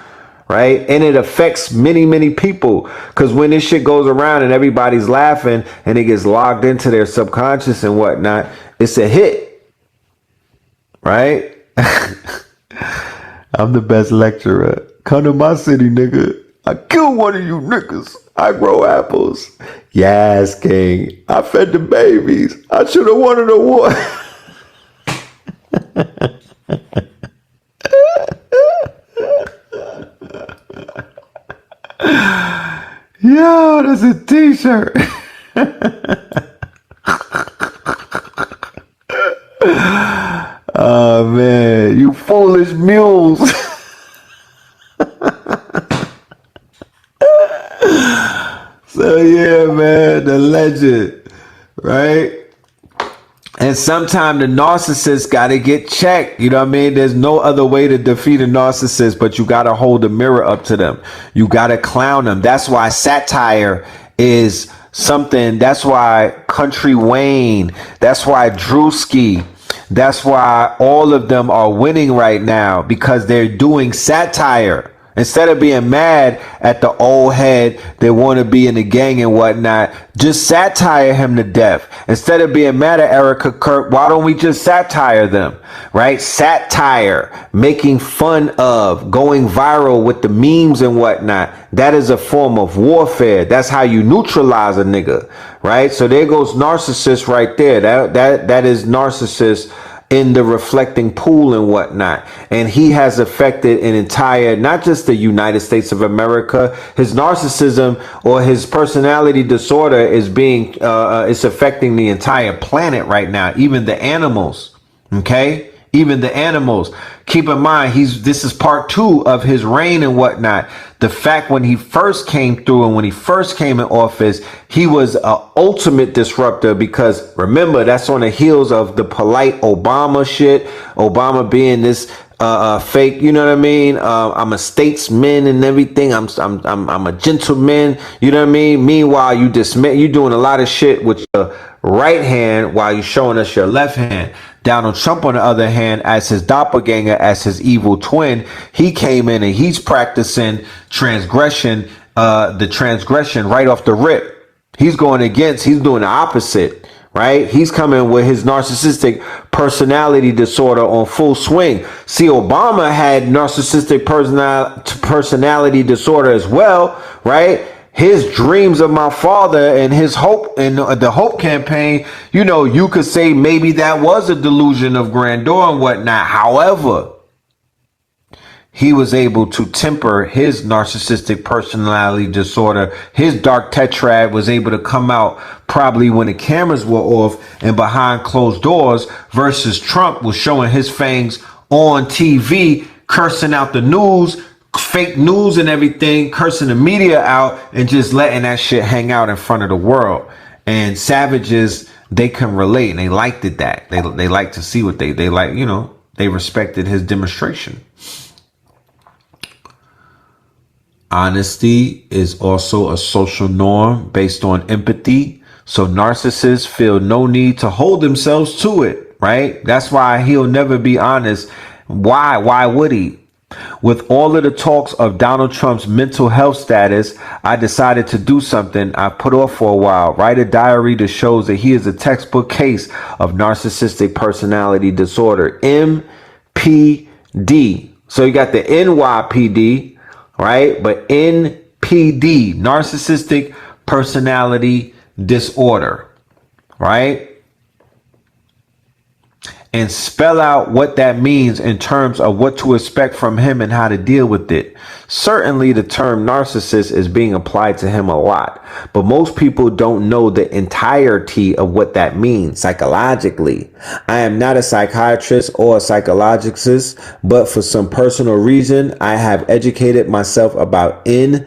right? And it affects many people, because when this shit goes around and everybody's laughing and it gets logged into their subconscious and whatnot, it's a hit, right? I'm the best lecturer. Come to my city, nigga. I kill one of you niggas. I grow apples. Yes, king. I fed the babies. I should have won an award. Yo, that's a t-shirt. Oh man, you foolish mules. So yeah, man, the legend, right? And sometimes the narcissist got to get checked. You know what I mean? There's no other way to defeat a narcissist, but you got to hold the mirror up to them. You got to clown them. That's why satire is something. That's why Country Wayne. That's why Drewski. That's why all of them are winning right now, because they're doing satire. Instead of being mad at the old head that want to be in the gang and whatnot, just satire him to death. Instead of being mad at Erica Kirk, why don't we just satire them, right? Satire, making fun of, going viral with the memes and whatnot. That is a form of warfare. That's how you neutralize a nigga, right? So there goes narcissist right there. That is narcissist in the reflecting pool and whatnot. And he has affected an entire, not just the United States of America. His narcissism or his personality disorder is it's affecting the entire planet right now. Even the animals. Okay? Even the animals. Keep in mind, this is part 2 of his reign and whatnot. The fact when he first came through and when he first came in office, he was an ultimate disruptor, because remember, that's on the heels of the polite Obama shit. Obama being this fake, you know what I mean? I'm a statesman and everything. I'm a gentleman, you know what I mean? Meanwhile, you doing a lot of shit with your right hand while you're showing us your left hand. Donald Trump, on the other hand, as his doppelganger, as his evil twin, he came in and he's practicing the transgression right off the rip. He's doing the opposite, right? He's coming with his narcissistic personality disorder on full swing. See, Obama had narcissistic personality disorder as well, right? His dreams of my father and his hope and the Hope campaign, you know, you could say maybe that was a delusion of grandeur and whatnot. However, he was able to temper his narcissistic personality disorder. His dark tetrad was able to come out probably when the cameras were off and behind closed doors, versus Trump was showing his fangs on TV, cursing out the news, fake news and everything, cursing the media out, and just letting that shit hang out in front of the world. And savages, they can relate, and they liked it. That they like to see what they like, you know, they respected his demonstration. Honesty is also a social norm based on empathy. So narcissists feel no need to hold themselves to it, right? That's why he'll never be honest. Why? Why would he? With all of the talks of Donald Trump's mental health status, I decided to do something I put off for a while. Write a diary that shows that he is a textbook case of narcissistic personality disorder, MPD. So you got the NYPD, right? But NPD, narcissistic personality disorder, right? And spell out what that means in terms of what to expect from him and how to deal with it. Certainly the term narcissist is being applied to him a lot, but most people don't know the entirety of what that means psychologically. I am not a psychiatrist or a psychologist, but for some personal reason, I have educated myself about NPD.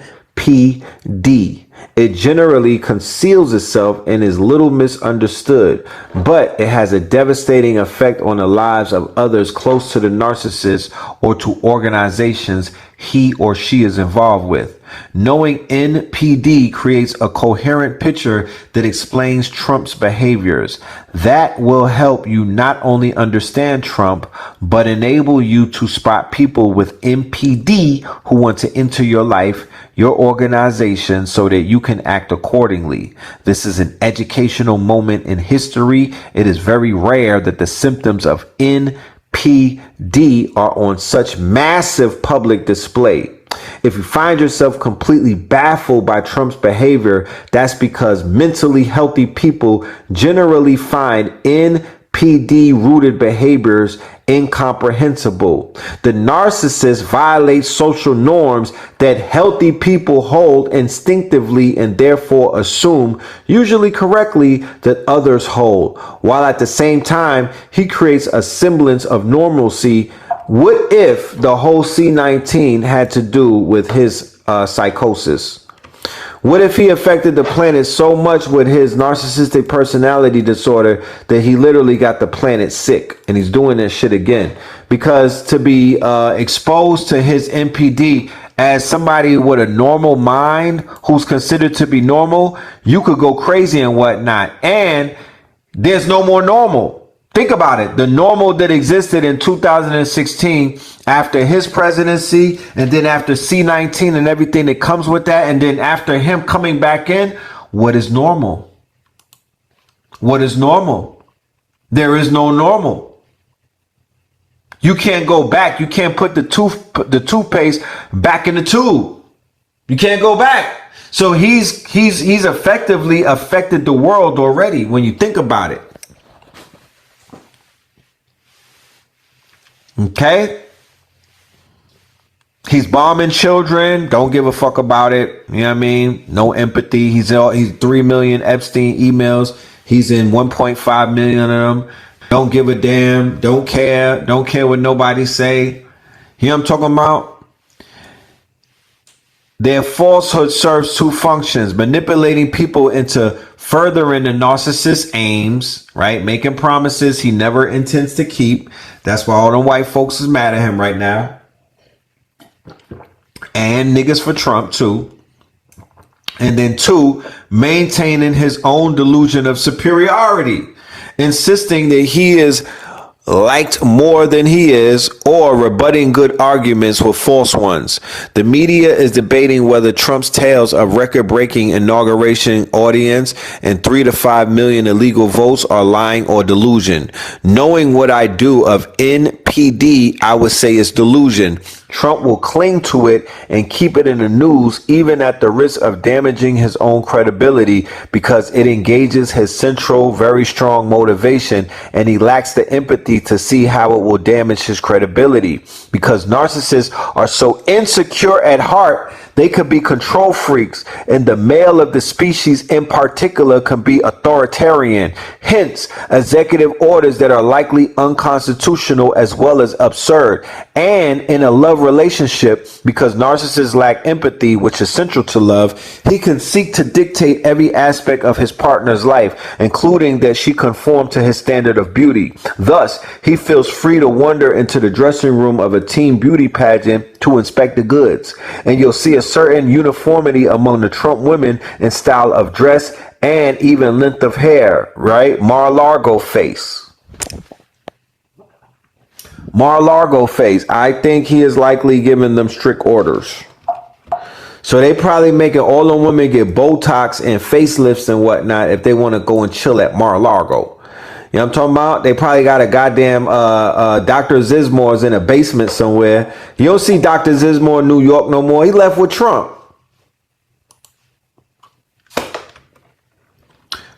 It generally conceals itself and is little misunderstood, but it has a devastating effect on the lives of others close to the narcissist or to organizations he or she is involved with. Knowing NPD creates a coherent picture that explains Trump's behaviors. That will help you not only understand Trump, but enable you to spot people with NPD who want to enter your life, your organization, so that you can act accordingly. This is an educational moment in history. It is very rare that the symptoms of NPD are on such massive public display. If you find yourself completely baffled by Trump's behavior, that's because mentally healthy people generally find NPD-rooted behaviors incomprehensible. The narcissist violates social norms that healthy people hold instinctively and therefore assume, usually correctly, that others hold, while at the same time he creates a semblance of normalcy. What if the whole C-19 had to do with his psychosis? What if he affected the planet so much with his narcissistic personality disorder that he literally got the planet sick, and he's doing this shit again? Because to be exposed to his NPD as somebody with a normal mind who's considered to be normal, you could go crazy and whatnot. And there's no more normal. Think about it. The normal that existed in 2016 after his presidency, and then after C-19 and everything that comes with that, and then after him coming back in, what is normal? What is normal? There is no normal. You can't go back. You can't put the toothpaste back in the tube. You can't go back. So he's effectively affected the world already when you think about it. Okay, he's bombing children. Don't give a fuck about it. You know what I mean? No empathy. He's 3 million Epstein emails. He's in 1.5 million of them. Don't give a damn. Don't care. Don't care what nobody say. You know what I'm talking about? Their falsehood serves two functions: manipulating people into furthering the narcissist's aims, right? Making promises he never intends to keep. That's why all the white folks is mad at him right now. And niggas for Trump too. And then two, maintaining his own delusion of superiority, insisting that he is liked more than he is, or rebutting good arguments with false ones. The media is debating whether Trump's tales of record-breaking inauguration audience and 3 to 5 million illegal votes are lying or delusion. Knowing what I do of NPD, I would say it's delusion. Trump will cling to it and keep it in the news, even at the risk of damaging his own credibility, because it engages his central, very strong motivation, and he lacks the empathy to see how it will damage his credibility. Because narcissists are so insecure at heart, they could be control freaks, and the male of the species in particular can be authoritarian. Hence, executive orders that are likely unconstitutional as well as absurd. And in a love relationship, because narcissists lack empathy, which is central to love, he can seek to dictate every aspect of his partner's life, including that she conform to his standard of beauty. Thus, he feels free to wander into the dressing room of a teen beauty pageant to inspect the goods. And you'll see a certain uniformity among the Trump women in style of dress and even length of hair, right? Mar-a-Lago face. Mar-a-Lago face. I think he is likely giving them strict orders. So they probably making all the women get Botox and facelifts and whatnot if they want to go and chill at Mar-a-Lago. You know what I'm talking about? They probably got a goddamn Dr. Zizmore's in a basement somewhere. You don't see Dr. Zizmore in New York no more. He left with Trump.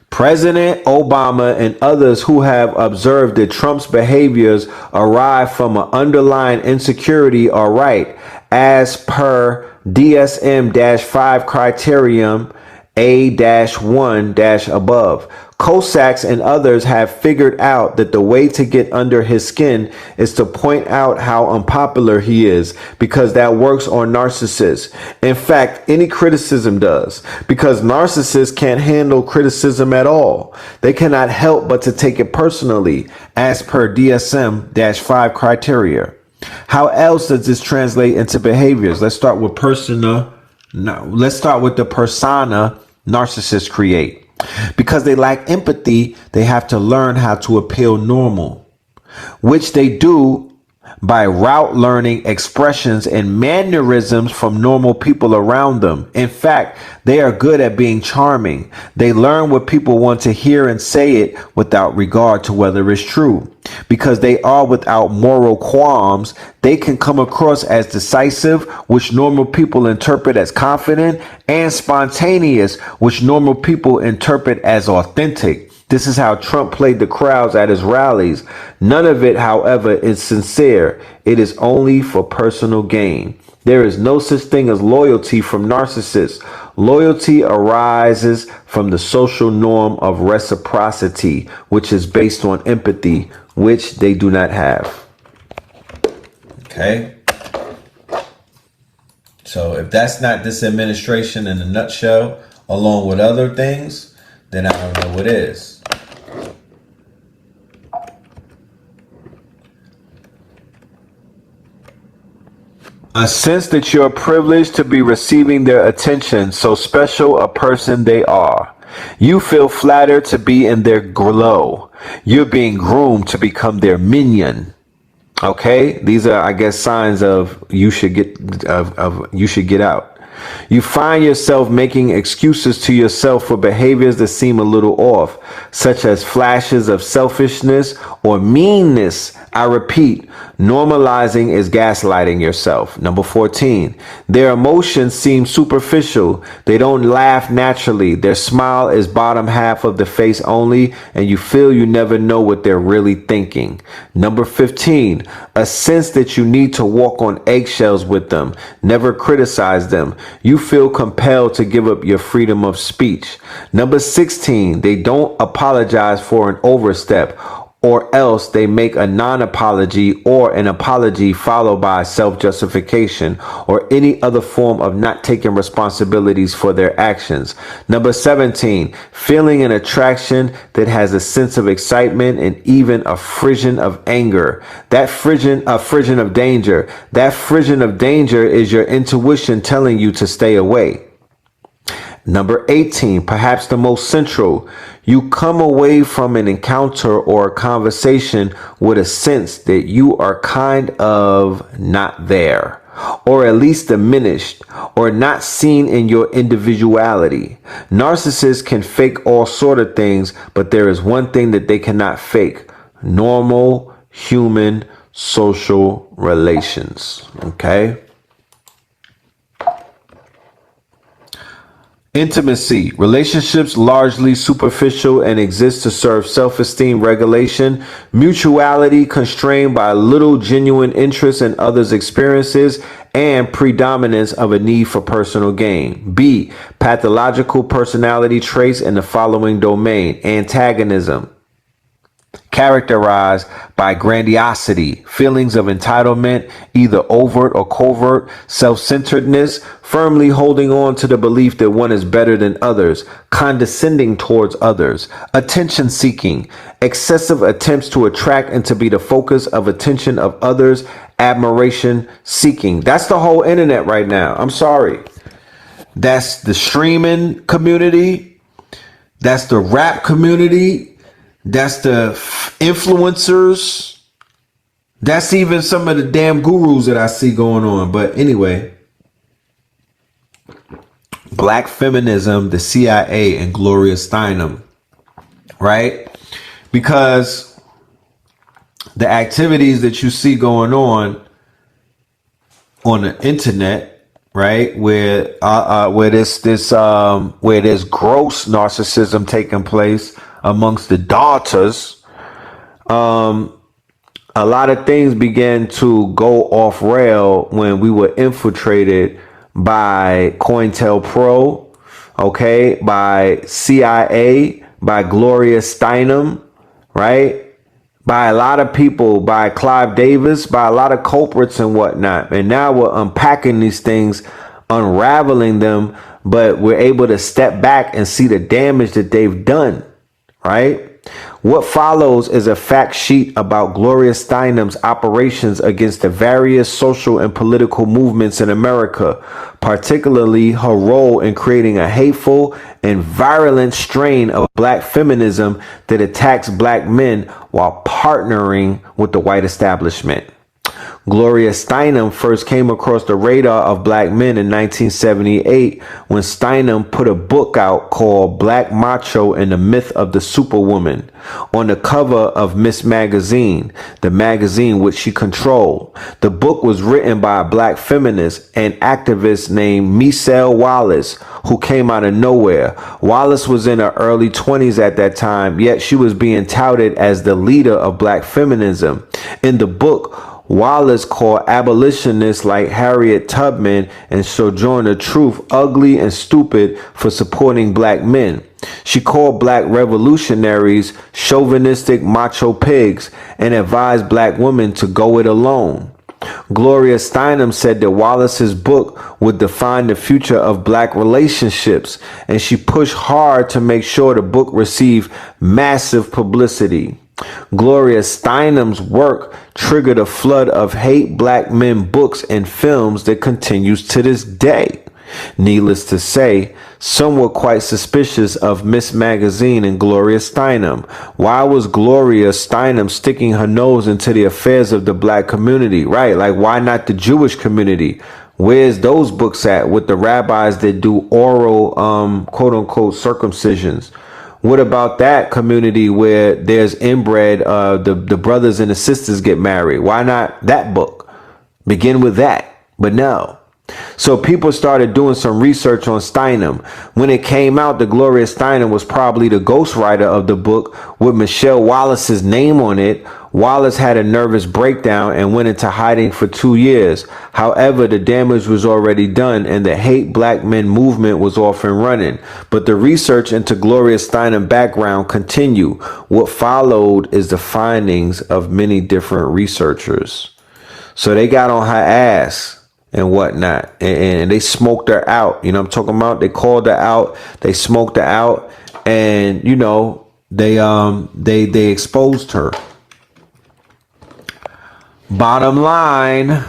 President Obama and others who have observed that Trump's behaviors arise from an underlying insecurity are right, as per DSM-5 criterion A-1- Cossacks and others have figured out that the way to get under his skin is to point out how unpopular he is, because that works on narcissists. In fact, any criticism does, because narcissists can't handle criticism at all. They cannot help but to take it personally, as per DSM-5 criteria. How else does this translate into behaviors? Let's start with the persona narcissists create. Because they lack empathy, they have to learn how to appeal normal, which they do by route learning expressions and mannerisms from normal people around them. In fact, they are good at being charming. They learn what people want to hear and say it without regard to whether it's true. Because they are without moral qualms, they can come across as decisive, which normal people interpret as confident, and spontaneous, which normal people interpret as authentic. This is how Trump played the crowds at his rallies. None of it, however, is sincere. It is only for personal gain. There is no such thing as loyalty from narcissists. Loyalty arises from the social norm of reciprocity, which is based on empathy, which they do not have. Okay. So if that's not this administration in a nutshell, along with other things, then I don't know what is. A sense that you're privileged to be receiving their attention, so special a person they are. You feel flattered to be in their glow. You're being groomed to become their minion. Okay, these are, I guess, signs of you should get out. You find yourself making excuses to yourself for behaviors that seem a little off, such as flashes of selfishness or meanness. I repeat, normalizing is gaslighting yourself. Number 14, their emotions seem superficial. They don't laugh naturally. Their smile is bottom half of the face only, and you feel you never know what they're really thinking. Number 15, a sense that you need to walk on eggshells with them. Never criticize them. You feel compelled to give up your freedom of speech. Number 16, they don't apologize for an overstep, or else they make a non-apology or an apology followed by self-justification or any other form of not taking responsibilities for their actions. Number 17, feeling an attraction that has a sense of excitement and even a frisson of anger. A frisson of danger. That frisson of danger is your intuition telling you to stay away. Number 18, perhaps the most central, you come away from an encounter or a conversation with a sense that you are kind of not there, or at least diminished, or not seen in your individuality. Narcissists can fake all sort of things, but there is one thing that they cannot fake: normal human social relations. Okay. Intimacy. Relationships largely superficial and exist to serve self-esteem regulation. Mutuality constrained by little genuine interest in others' experiences and predominance of a need for personal gain. B. Pathological personality traits in the following domain. Antagonism, characterized by grandiosity, feelings of entitlement, either overt or covert, self-centeredness, firmly holding on to the belief that one is better than others, condescending towards others, attention seeking, excessive attempts to attract and to be the focus of attention of others, admiration seeking. That's the whole internet right now. I'm sorry. That's the streaming community. That's the rap community. That's the influencers. That's even some of the damn gurus that I see going on. But anyway, black feminism, the CIA, and Gloria Steinem, right? Because the activities that you see going on the internet, right, where there's gross narcissism taking place amongst the daughters, a lot of things began to go off rail when we were infiltrated by COINTELPRO, okay, by CIA, by Gloria Steinem, right? By a lot of people, by Clive Davis, by a lot of culprits and whatnot. And now we're unpacking these things, unraveling them, but we're able to step back and see the damage that they've done. Right? What follows is a fact sheet about Gloria Steinem's operations against the various social and political movements in America, particularly her role in creating a hateful and virulent strain of black feminism that attacks black men while partnering with the white establishment. Gloria Steinem first came across the radar of black men in 1978 when Steinem put a book out called Black Macho and the Myth of the Superwoman on the cover of Miss Magazine, the magazine which she controlled. The book was written by a black feminist and activist named Michelle Wallace, who came out of nowhere. Wallace was in her early 20s at that time, yet she was being touted as the leader of black feminism. In the book, Wallace called abolitionists like Harriet Tubman and Sojourner Truth ugly and stupid for supporting black men. She called black revolutionaries chauvinistic macho pigs and advised black women to go it alone. Gloria Steinem said that Wallace's book would define the future of black relationships, and she pushed hard to make sure the book received massive publicity. Gloria Steinem's work triggered a flood of hate black men books and films that continues to this day. Needless to say, some were quite suspicious of Miss Magazine and Gloria Steinem. Why was Gloria Steinem sticking her nose into the affairs of the black community? Right, like why not the Jewish community? Where's those books at with the rabbis that do oral, quote unquote, circumcisions? What about that community where there's inbred, the brothers and the sisters get married? Why not that book? Begin with that. But no. So people started doing some research on Steinem. When it came out, the Gloria Steinem was probably the ghostwriter of the book with Michelle Wallace's name on it. Wallace had a nervous breakdown and went into hiding for 2 years. However, the damage was already done and the hate black men movement was off and running. But the research into Gloria Steinem's background continued. What followed is the findings of many different researchers. So they got on her ass and whatnot, and they smoked her out. You know what I'm talking about? They called her out, they smoked her out, and you know, they exposed her. Bottom line,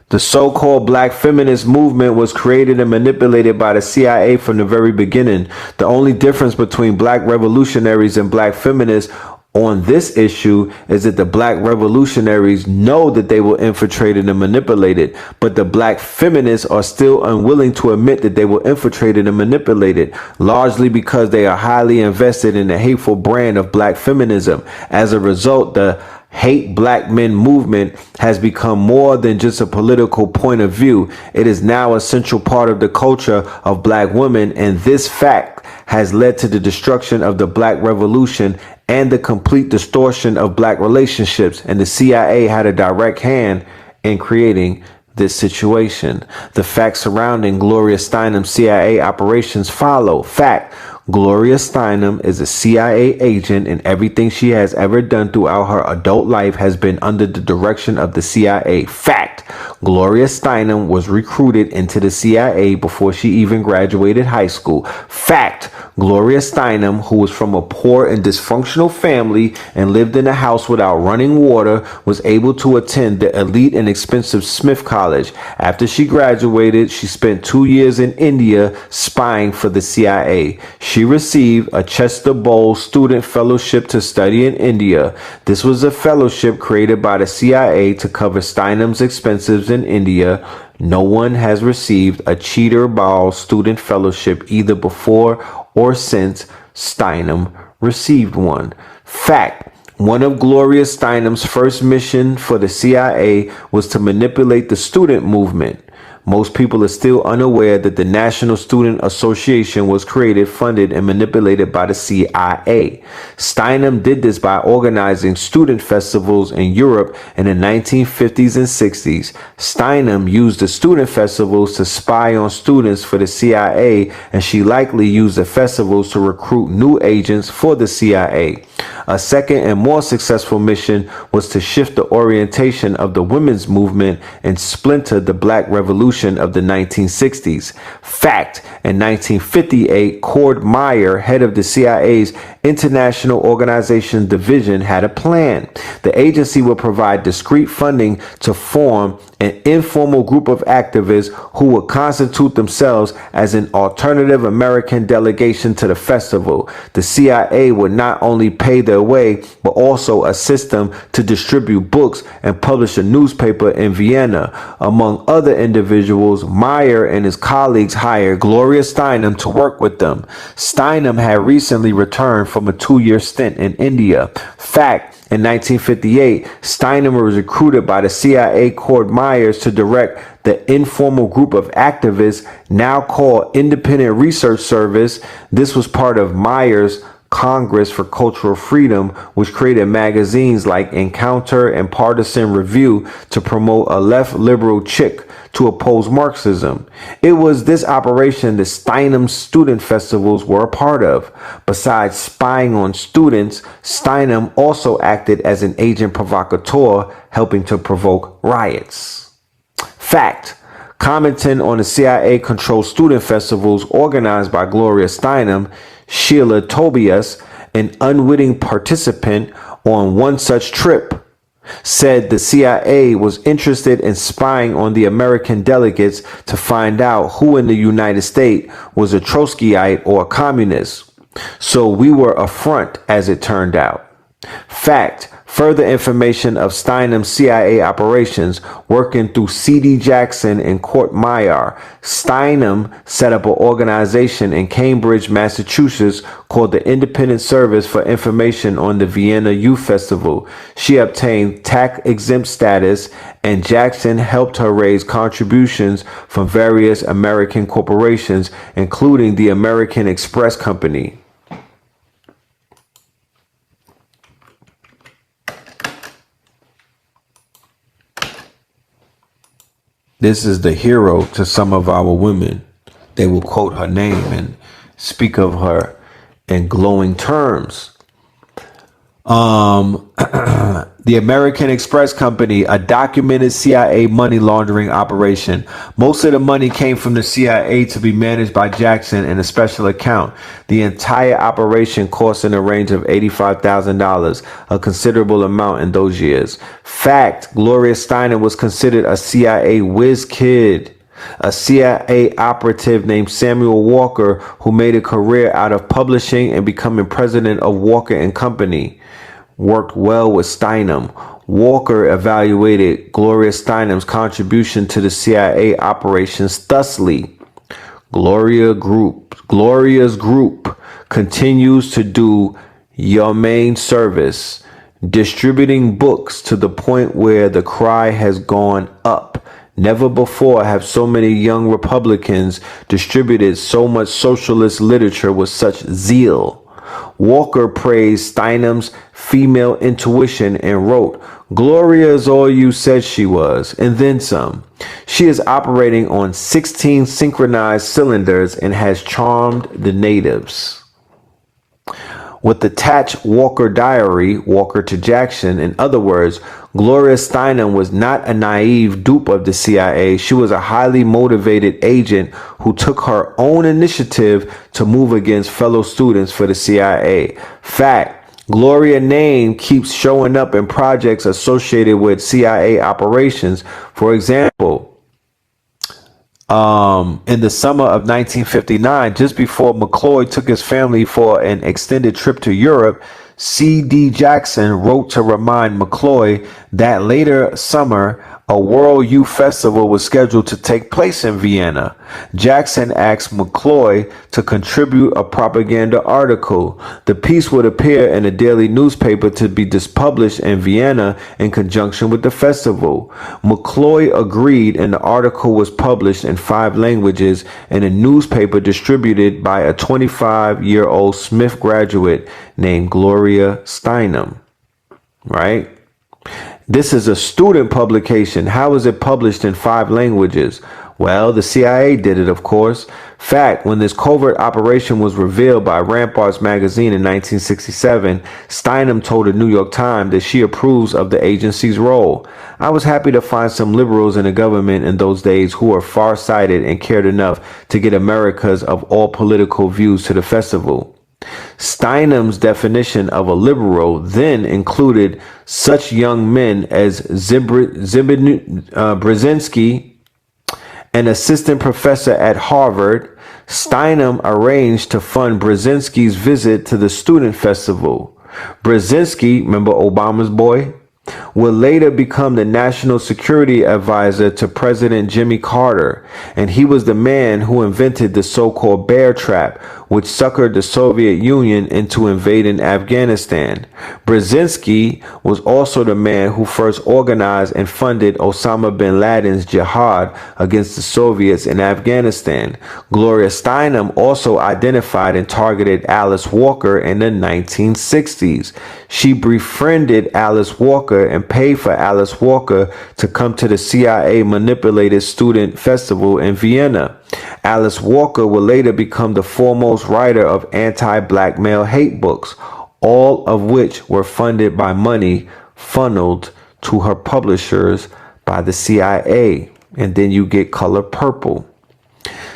the so-called black feminist movement was created and manipulated by the CIA from the very beginning. The only difference between black revolutionaries and black feminists on this issue is that the black revolutionaries know that they were infiltrated and manipulated, but the black feminists are still unwilling to admit that they were infiltrated and manipulated, largely because they are highly invested in the hateful brand of black feminism. As a result, the Hate black men movement has become more than just a political point of view. It is now a central part of the culture of black women, and this fact has led to the destruction of the black revolution and the complete distortion of black relationships, and the CIA had a direct hand in creating this situation. The facts surrounding Gloria Steinem's CIA operations follow. Fact: Gloria Steinem is a CIA agent, and everything she has ever done throughout her adult life has been under the direction of the CIA. Fact: Gloria Steinem was recruited into the CIA before she even graduated high school. Fact: Gloria Steinem, who was from a poor and dysfunctional family and lived in a house without running water, was able to attend the elite and expensive Smith College. After she graduated, she spent 2 years in India spying for the CIA. She received a Chester Bowles Student Fellowship to study in India. This was a fellowship created by the CIA to cover Steinem's expenses in India. No one has received a Cheater Bowles Student Fellowship either before or since Steinem received one. Fact: one of Gloria Steinem's first mission for the CIA was to manipulate the student movement. Most people are still unaware that the National Student Association was created, funded, and manipulated by the CIA. Steinem did this by organizing student festivals in Europe in the 1950s and 60s. Steinem used the student festivals to spy on students for the CIA, and she likely used the festivals to recruit new agents for the CIA. A second and more successful mission was to shift the orientation of the women's movement and splinter the Black Revolution of the 1960s. Fact: in 1958, Cord Meyer, head of the CIA's International Organization Division, had a plan. The agency would provide discrete funding to form an informal group of activists who would constitute themselves as an alternative American delegation to the festival. The CIA would not only pay their way, but also assist them to distribute books and publish a newspaper in Vienna. Among other individuals, Meyer and his colleagues hired Gloria Steinem to work with them. Steinem had recently returned from a 2-year stint in India. Fact: in 1958, Steinem was recruited by the CIA Cord Myers to direct the informal group of activists now called Independent Research Service. This was part of Myers' Congress for Cultural Freedom, which created magazines like Encounter and Partisan Review to promote a left liberal chick to oppose Marxism. It was this operation that Steinem's student festivals were a part of. Besides spying on students, Steinem also acted as an agent provocateur, helping to provoke riots. Fact: commenting on the CIA-controlled student festivals organized by Gloria Steinem, Sheila Tobias, an unwitting participant on one such trip, said the CIA was interested in spying on the American delegates to find out who in the United States was a Trotskyite or a communist. So we were a front, as it turned out. Fact: further information of Steinem's CIA operations working through C.D. Jackson and Court Meyer. Steinem set up an organization in Cambridge, Massachusetts called the Independent Service for Information on the Vienna Youth Festival. She obtained tax-exempt status, and Jackson helped her raise contributions from various American corporations, including the American Express Company. This is the hero to some of our women. They will quote her name and speak of her in glowing terms. The American Express Company, a documented CIA money laundering operation. Most of the money came from the CIA to be managed by Jackson in a special account. The entire operation cost in the range of $85,000, a considerable amount in those years. Fact: Gloria Steinem was considered a CIA whiz kid. A CIA operative named Samuel Walker, who made a career out of publishing and becoming president of Walker and Company, worked well with Steinem. Walker evaluated Gloria Steinem's contribution to the CIA operations thusly: Gloria's group continues to do your main service. distributing books to the point where the cry has gone up. Never before have so many young Republicans distributed so much socialist literature with such zeal. Walker praised Steinem's female intuition and wrote, "Gloria is all you said she was, and then some. She is operating on 16 synchronized cylinders and has charmed the natives." With the Tatch Walker diary, Walker to Jackson, in other words, Gloria Steinem was not a naive dupe of the CIA. She was a highly motivated agent who took her own initiative to move against fellow students for the CIA. Fact, Gloria's name keeps showing up in projects associated with CIA operations. For example, in the summer of 1959, just before McCloy took his family for an extended trip to Europe, C.D. Jackson wrote to remind McCloy that later summer, a World Youth Festival was scheduled to take place in Vienna. Jackson asked McCloy to contribute a propaganda article. The piece would appear in a daily newspaper to be published in Vienna in conjunction with the festival. McCloy agreed, and the article was published in 5 languages in a newspaper distributed by a 25-year-old Smith graduate named Gloria Steinem. Right? This is a student publication. How is it published in 5 languages? Well, the CIA did it, of course. Fact, when this covert operation was revealed by Ramparts magazine in 1967, Steinem told the New York Times that she approves of the agency's role. I was happy to find some liberals in the government in those days who were far-sighted and cared enough to get Americans of all political views to the festival. Steinem's definition of a liberal then included such young men as Brzezinski, an assistant professor at Harvard. Steinem arranged to fund Brzezinski's visit to the student festival. Brzezinski, remember Obama's boy, would later become the national security advisor to President Jimmy Carter, and he was the man who invented the so-called bear trap, which suckered the Soviet Union into invading Afghanistan. Brzezinski was also the man who first organized and funded Osama bin Laden's jihad against the Soviets in Afghanistan. Gloria Steinem also identified and targeted Alice Walker in the 1960s. She befriended Alice Walker and paid for Alice Walker to come to the CIA manipulated student festival in Vienna. Alice Walker would later become the foremost writer of anti-black male hate books, all of which were funded by money funneled to her publishers by the CIA. And then you get Color Purple.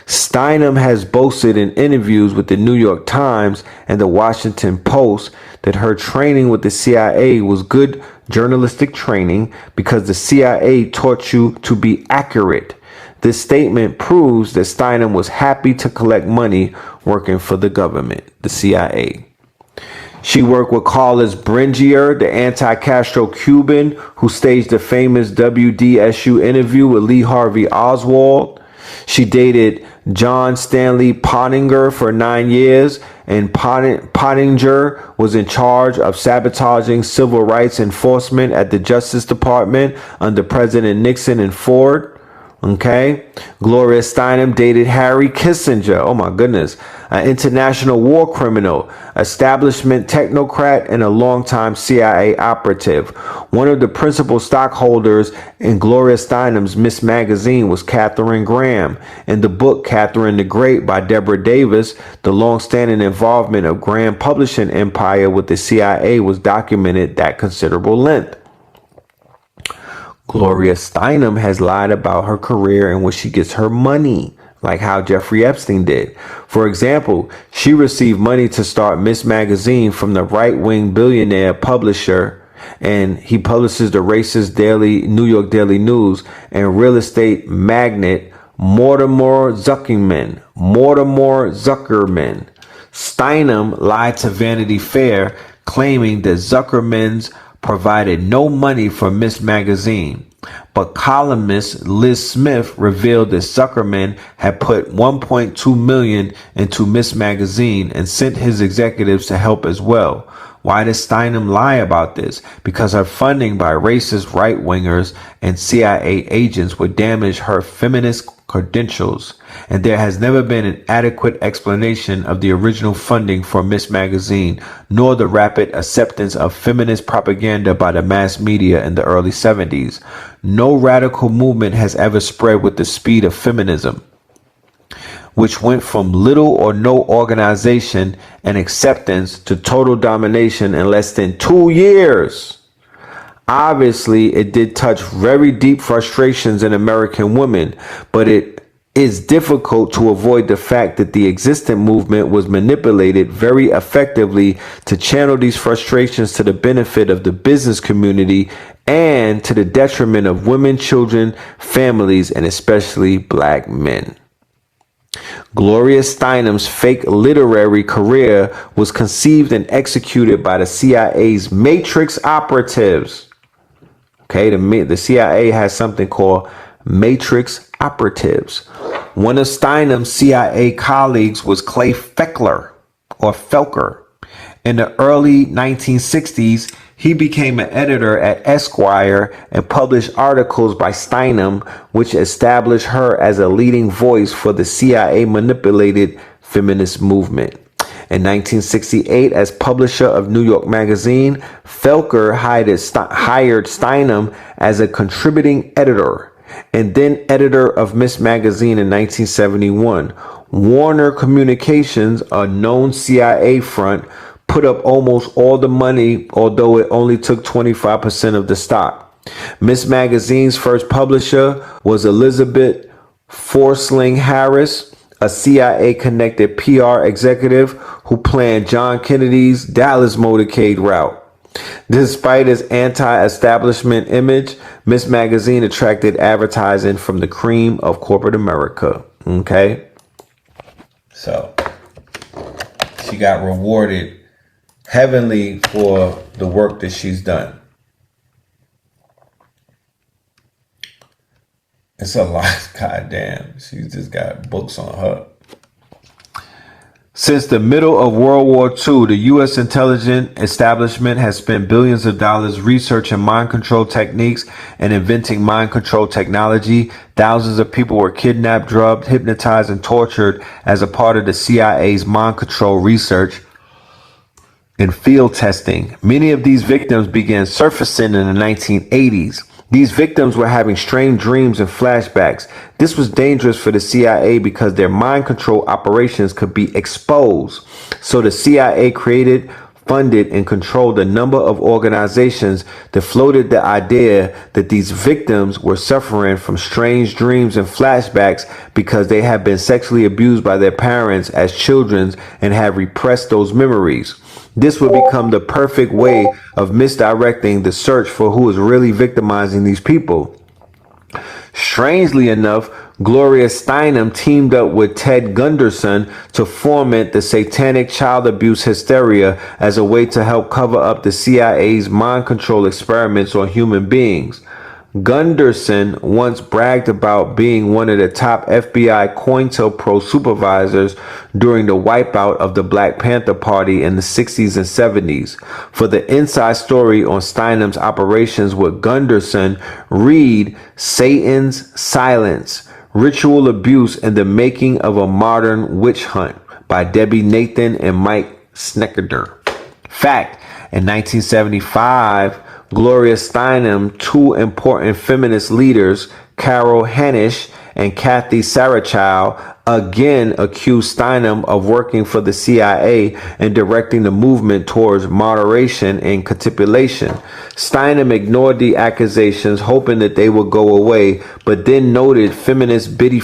Steinem has boasted in interviews with the New York Times and the Washington Post that her training with the CIA was good journalistic training because the CIA taught you to be accurate. This statement proves that Steinem was happy to collect money working for the government, the CIA. She worked with Carlos Bringier, the anti-Castro Cuban who staged the famous WDSU interview with Lee Harvey Oswald. She dated John Stanley Pottinger for 9 years, and Pottinger was in charge of sabotaging civil rights enforcement at the Justice Department under President Nixon and Ford. Okay. Gloria Steinem dated Harry Kissinger. Oh my goodness. An international war criminal, establishment technocrat, and a longtime CIA operative. One of the principal stockholders in Gloria Steinem's Miss Magazine was Katharine Graham. In the book Catherine the Great by Deborah Davis, the long-standing involvement of Graham publishing empire with the CIA was documented at considerable length. Gloria Steinem has lied about her career and where she gets her money, like how Jeffrey Epstein did. For example, she received money to start Miss Magazine from the right-wing billionaire publisher, and he publishes the racist New York Daily News, and real estate magnate Mortimer Zuckerman. Steinem lied to Vanity Fair, claiming that Zuckerman's provided no money for Miss Magazine, but columnist Liz Smith revealed that Zuckerman had put $1.2 million into Miss Magazine and sent his executives to help as well. Why does Steinem lie about this? Because her funding by racist right-wingers and CIA agents would damage her feminist credentials, and there has never been an adequate explanation of the original funding for Miss Magazine, nor the rapid acceptance of feminist propaganda by the mass media in the early 70s. No radical movement has ever spread with the speed of feminism, which went from little or no organization and acceptance to total domination in less than 2 years. Obviously, it did touch very deep frustrations in American women, but it is difficult to avoid the fact that the existing movement was manipulated very effectively to channel these frustrations to the benefit of the business community and to the detriment of women, children, families, and especially black men. Gloria Steinem's fake literary career was conceived and executed by the CIA's Matrix operatives. Okay, the CIA has something called Matrix operatives. One of Steinem's CIA colleagues was Clay Felker. In the early 1960s, he became an editor at Esquire and published articles by Steinem, which established her as a leading voice for the CIA-manipulated feminist movement. In 1968, as publisher of New York Magazine, Felker hired Steinem as a contributing editor and then editor of Miss Magazine in 1971. Warner Communications, a known CIA front, put up almost all the money, although it only took 25% of the stock. Miss Magazine's first publisher was Elizabeth Forsling Harris, a CIA-connected PR executive who planned John Kennedy's Dallas motorcade route. Despite its anti-establishment image, Miss Magazine attracted advertising from the cream of corporate America. Okay? So, she got rewarded heavenly for the work that she's done. It's a lot. Goddamn. She's just got books on her. Since the middle of World War II, the U.S. intelligence establishment has spent billions of dollars researching mind control techniques and inventing mind control technology. Thousands of people were kidnapped, drugged, hypnotized, and tortured as a part of the CIA's mind control research and field testing. Many of these victims began surfacing in the 1980s. These victims were having strange dreams and flashbacks. This was dangerous for the CIA because their mind control operations could be exposed. So the CIA created, funded, and controlled a number of organizations that floated the idea that these victims were suffering from strange dreams and flashbacks because they had been sexually abused by their parents as children and had repressed those memories. This would become the perfect way of misdirecting the search for who is really victimizing these people. Strangely enough, Gloria Steinem teamed up with Ted Gunderson to foment the satanic child abuse hysteria as a way to help cover up the CIA's mind control experiments on human beings. Gunderson once bragged about being one of the top FBI COINTELPRO supervisors during the wipeout of the Black Panther Party in the 60s and 70s. For the inside story on Steinem's operations with Gunderson, read Satan's Silence, Ritual Abuse and the Making of a Modern Witch Hunt by Debbie Nathan and Mike Sneckerder. Fact, in 1975, Gloria Steinem, two important feminist leaders, Carol Hanisch and Kathy Sarachow, again accused Steinem of working for the CIA and directing the movement towards moderation and capitulation. Steinem ignored the accusations, hoping that they would go away, but then noted feminist Betty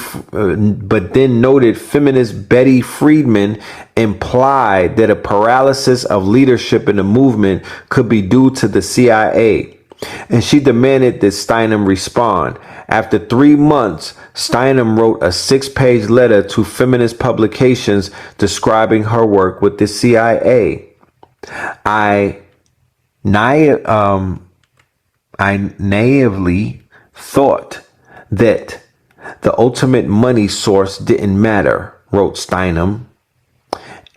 Friedman implied that a paralysis of leadership in the movement could be due to the CIA, and she demanded that Steinem respond. After 3 months, Steinem wrote a 6-page letter to feminist publications describing her work with the CIA. I naively thought that the ultimate money source didn't matter, wrote Steinem.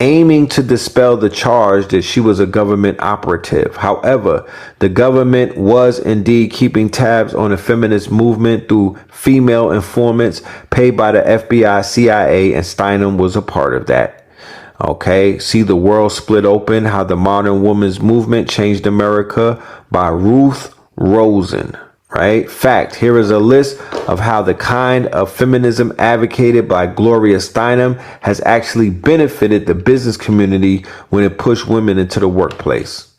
aiming to dispel the charge that she was a government operative. However, the government was indeed keeping tabs on the feminist movement through female informants paid by the FBI, CIA, and Steinem was a part of that. Okay, See the World Split Open, How the Modern Woman's Movement Changed America by Ruth Rosen. Right? Fact, here is a list of how the kind of feminism advocated by Gloria Steinem has actually benefited the business community when it pushed women into the workplace.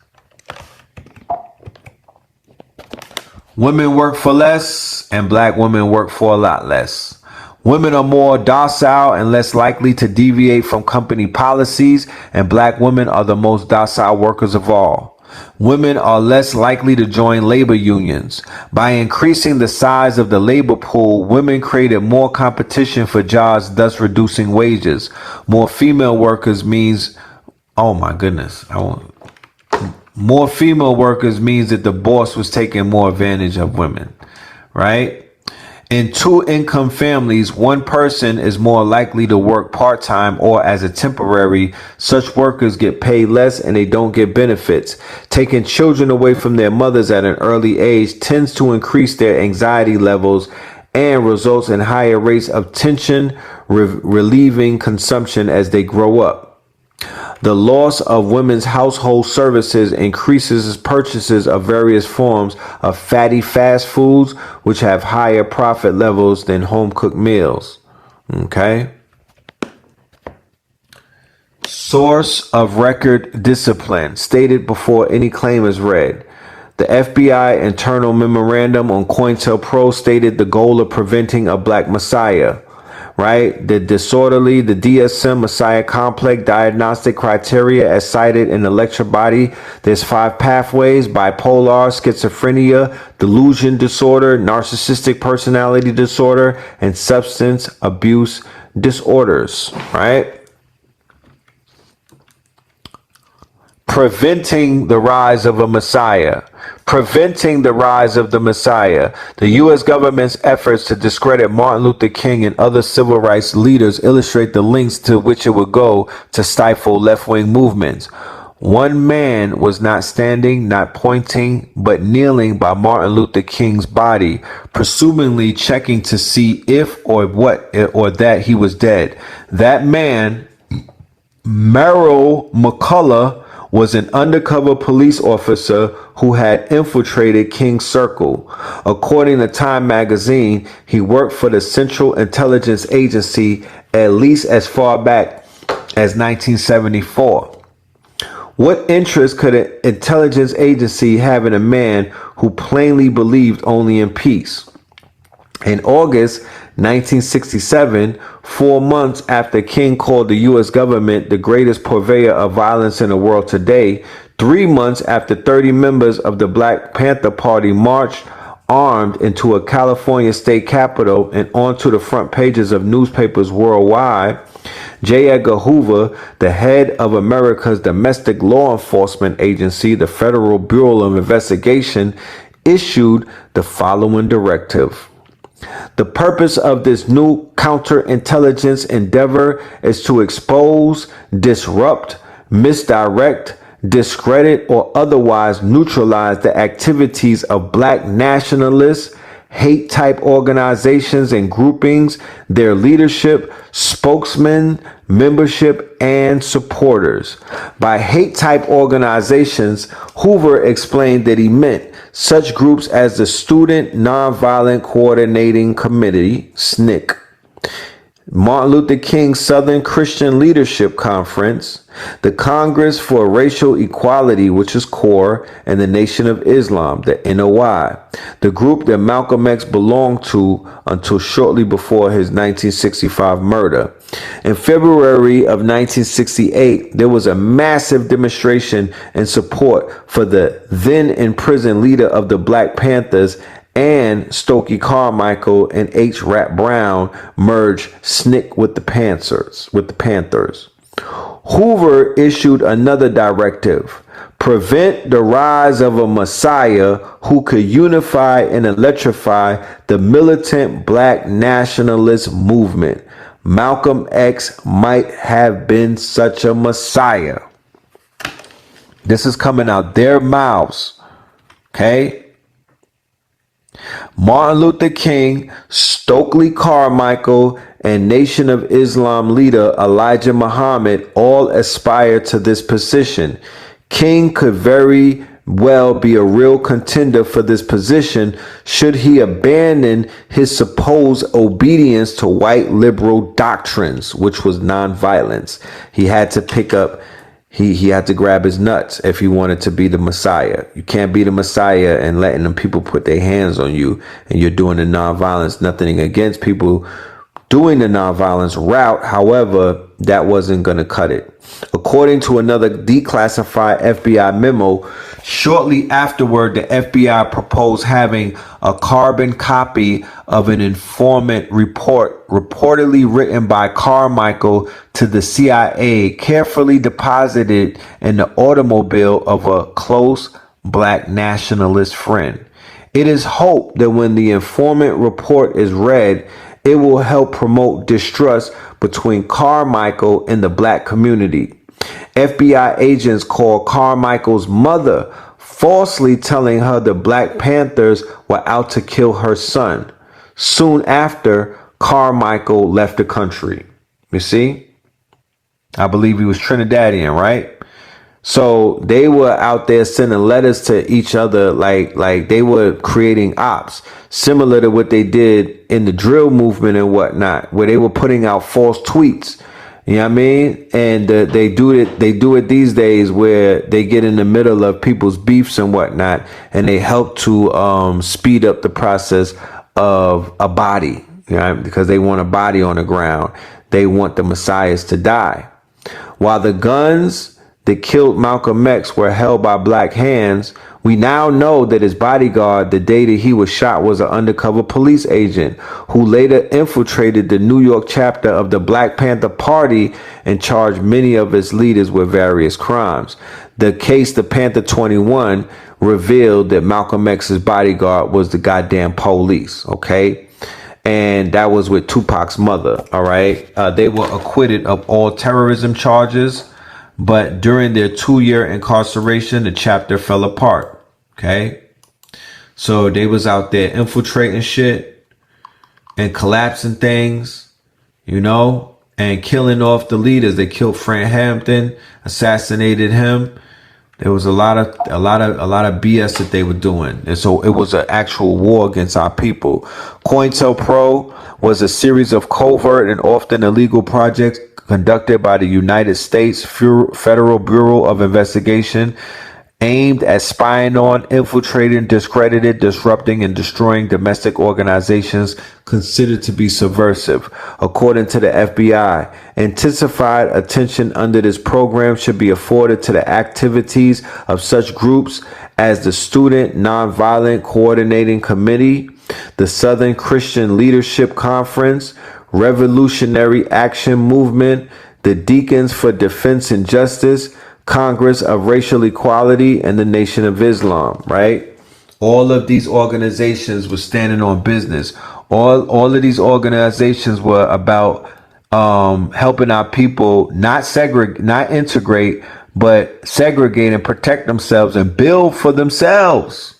Women work for less and black women work for a lot less. Women are more docile and less likely to deviate from company policies, and black women are the most docile workers of all. Women are less likely to join labor unions. By increasing the size of the labor pool, women created more competition for jobs, thus reducing wages. More female workers means, oh my goodness, more female workers means that the boss was taking more advantage of women, right? In two-income families, one person is more likely to work part-time or as a temporary. Such workers get paid less and they don't get benefits. Taking children away from their mothers at an early age tends to increase their anxiety levels and results in higher rates of tension, relieving consumption as they grow up. The loss of women's household services increases purchases of various forms of fatty fast foods, which have higher profit levels than home-cooked meals. Okay. Source of record discipline, stated before any claim is read. The FBI internal memorandum on COINTELPRO stated the goal of preventing a black messiah. Right? The disorderly, the DSM Messiah complex diagnostic criteria as cited in the lecture body. There's 5 pathways: bipolar, schizophrenia, delusion disorder, narcissistic personality disorder, and substance abuse disorders. Right? Preventing the rise of a messiah. Preventing the rise of the messiah. The U.S. government's efforts to discredit Martin Luther King and other civil rights leaders illustrate the lengths to which it would go to stifle left-wing movements. One man was not standing, not pointing, but kneeling by Martin Luther King's body, presumably checking to see if or what or that he was dead. That man, Merrill McCullough, was an undercover police officer who had infiltrated King's circle. According to Time magazine, he worked for the Central Intelligence Agency at least as far back as 1974. What interest could an intelligence agency have in a man who plainly believed only in peace? In August 1967, 4 months after King called the U.S. government the greatest purveyor of violence in the world today, 3 months after 30 members of the Black Panther Party marched armed into a California state capitol and onto the front pages of newspapers worldwide, J. Edgar Hoover, the head of America's domestic law enforcement agency, the Federal Bureau of Investigation, issued the following directive. The purpose of this new counterintelligence endeavor is to expose, disrupt, misdirect, discredit, or otherwise neutralize the activities of black nationalists, hate-type organizations and groupings, their leadership, spokesmen, membership, and supporters. By hate-type organizations, Hoover explained that he meant such groups as the Student Nonviolent Coordinating Committee, SNCC, Martin Luther King Southern Christian Leadership Conference, the Congress for Racial Equality, which is CORE, and the Nation of Islam, the NOI, the group that Malcolm X belonged to until shortly before his 1965 murder. In February of 1968, there was a massive demonstration in support for the then in prison leader of the Black Panthers, and Stokely Carmichael and H. Rap Brown merged SNCC with the Panthers. Hoover issued another directive: prevent the rise of a messiah who could unify and electrify the militant black nationalist movement. Malcolm X might have been such a messiah. This is coming out their mouths. Okay? Martin Luther King, Stokely Carmichael, and Nation of Islam leader Elijah Muhammad all aspire to this position. King could very well be a real contender for this position should he abandon his supposed obedience to white liberal doctrines, which was nonviolence. He had to pick up he had to grab his nuts if he wanted to be the Messiah. You can't be the Messiah and letting them people put their hands on you and you're doing the nonviolence. Nothing against people doing the nonviolence route. However, that wasn't going to cut it. According to another declassified FBI memo, shortly afterward, the FBI proposed having a carbon copy of an informant report reportedly written by Carmichael to the CIA, carefully deposited in the automobile of a close black nationalist friend. It is hoped that when the informant report is read, it will help promote distrust between Carmichael and the black community. FBI agents called Carmichael's mother, falsely telling her the Black Panthers were out to kill her son. Soon after, Carmichael left the country. You see? I believe he was Trinidadian, right? So they were out there sending letters to each other like they were creating ops, similar to what they did in the drill movement and whatnot, where they were putting out false tweets. You know what I mean? And they do it these days where they get in the middle of people's beefs and whatnot, and they help to speed up the process of a body, you know, because they want a body on the ground. They want the messiahs to die. While the guns that killed Malcolm X were held by black hands, we now know that his bodyguard the day that he was shot was an undercover police agent who later infiltrated the New York chapter of the Black Panther Party and charged many of its leaders with various crimes. The case, the Panther 21, revealed that Malcolm X's bodyguard was the goddamn police, okay? And that was with Tupac's mother, all right? They were acquitted of all terrorism charges, but during their 2-year incarceration, the chapter fell apart. Okay. So they was out there infiltrating shit and collapsing things, you know, and killing off the leaders. They killed Fred Hampton, assassinated him. There was a lot of BS that they were doing. And so it was an actual war against our people. COINTELPRO was a series of covert and often illegal projects conducted by the United States Federal Bureau of Investigation aimed at spying on, infiltrating, discrediting, disrupting, and destroying domestic organizations considered to be subversive. According to the FBI, intensified attention under this program should be afforded to the activities of such groups as the Student Nonviolent Coordinating Committee, the Southern Christian Leadership Conference, Revolutionary Action Movement, the Deacons for Defense and Justice, Congress of Racial Equality, and the Nation of Islam, right? All of these organizations were standing on business. All of these organizations were about helping our people not integrate, but segregate and protect themselves and build for themselves.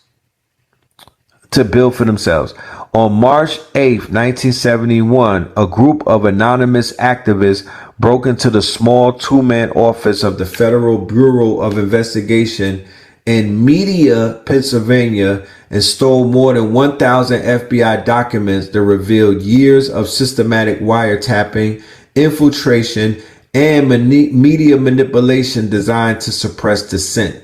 To build for themselves. On March 8th, 1971, a group of anonymous activists broke into the small two-man office of the Federal Bureau of Investigation in Media, Pennsylvania, and stole more than 1,000 FBI documents that revealed years of systematic wiretapping, infiltration, and media manipulation designed to suppress dissent.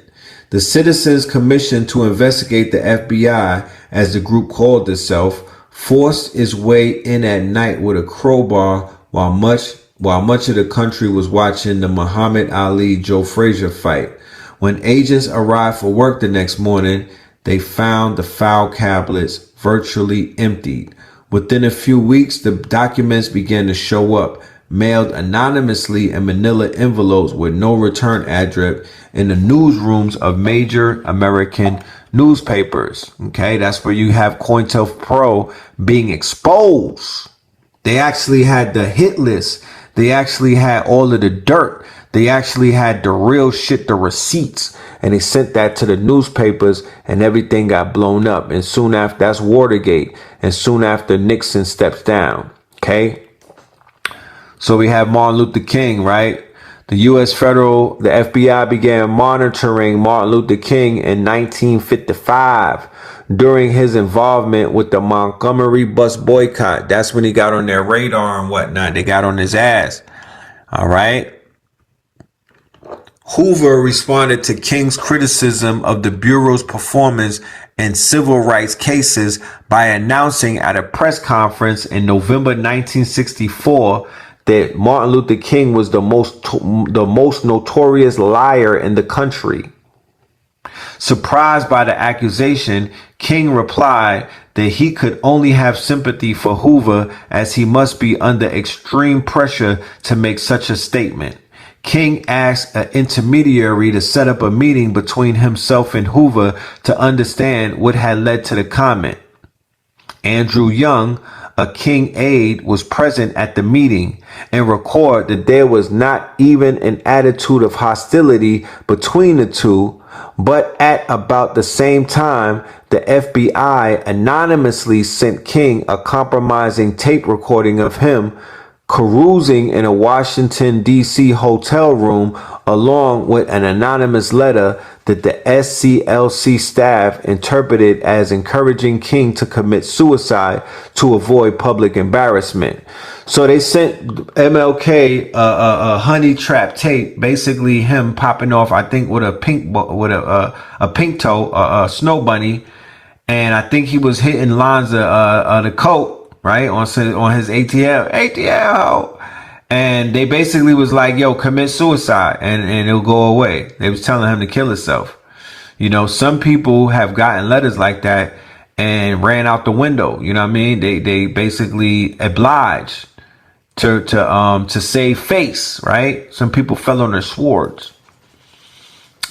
The Citizens Commission to investigate the FBI, as the group called itself, forced its way in at night with a crowbar while much of the country was watching the Muhammad Ali-Joe Frazier fight. When agents arrived for work the next morning, they found the file cabinets virtually emptied. Within a few weeks, the documents began to show up, mailed anonymously in manila envelopes with no return address in the newsrooms of major American newspapers. Okay, that's where you have COINTELPRO being exposed. They actually had the hit list. They actually had all of the dirt. They actually had the real shit, the receipts. And they sent that to the newspapers and everything got blown up. And soon after, that's Watergate. And soon after, Nixon steps down. Okay. So we have Martin Luther King, right? The the FBI began monitoring Martin Luther King in 1955 during his involvement with the Montgomery bus boycott. That's when he got on their radar and whatnot. They got on his ass. All right. Hoover responded to King's criticism of the Bureau's performance in civil rights cases by announcing at a press conference in November 1964 that Martin Luther King was the most notorious liar in the country. Surprised by the accusation, King replied that he could only have sympathy for Hoover as he must be under extreme pressure to make such a statement. King asked an intermediary to set up a meeting between himself and Hoover to understand what had led to the comment. Andrew Young, a King aide, was present at the meeting and recorded that there was not even an attitude of hostility between the two, but at about the same time, the FBI anonymously sent King a compromising tape recording of him carousing in a Washington, D.C. hotel room along with an anonymous letter that the SCLC staff interpreted as encouraging King to commit suicide to avoid public embarrassment. So they sent MLK a honey trap tape, basically him popping off, I think, with a pink toe, a snow bunny, and I think he was hitting lines of the coat. Right, on his ATL, and they basically was like, yo, commit suicide and it'll go away. They was telling him to kill himself. You know, some people have gotten letters like that and ran out the window. You know what I mean? They basically obliged to save face, right? Some people fell on their swords,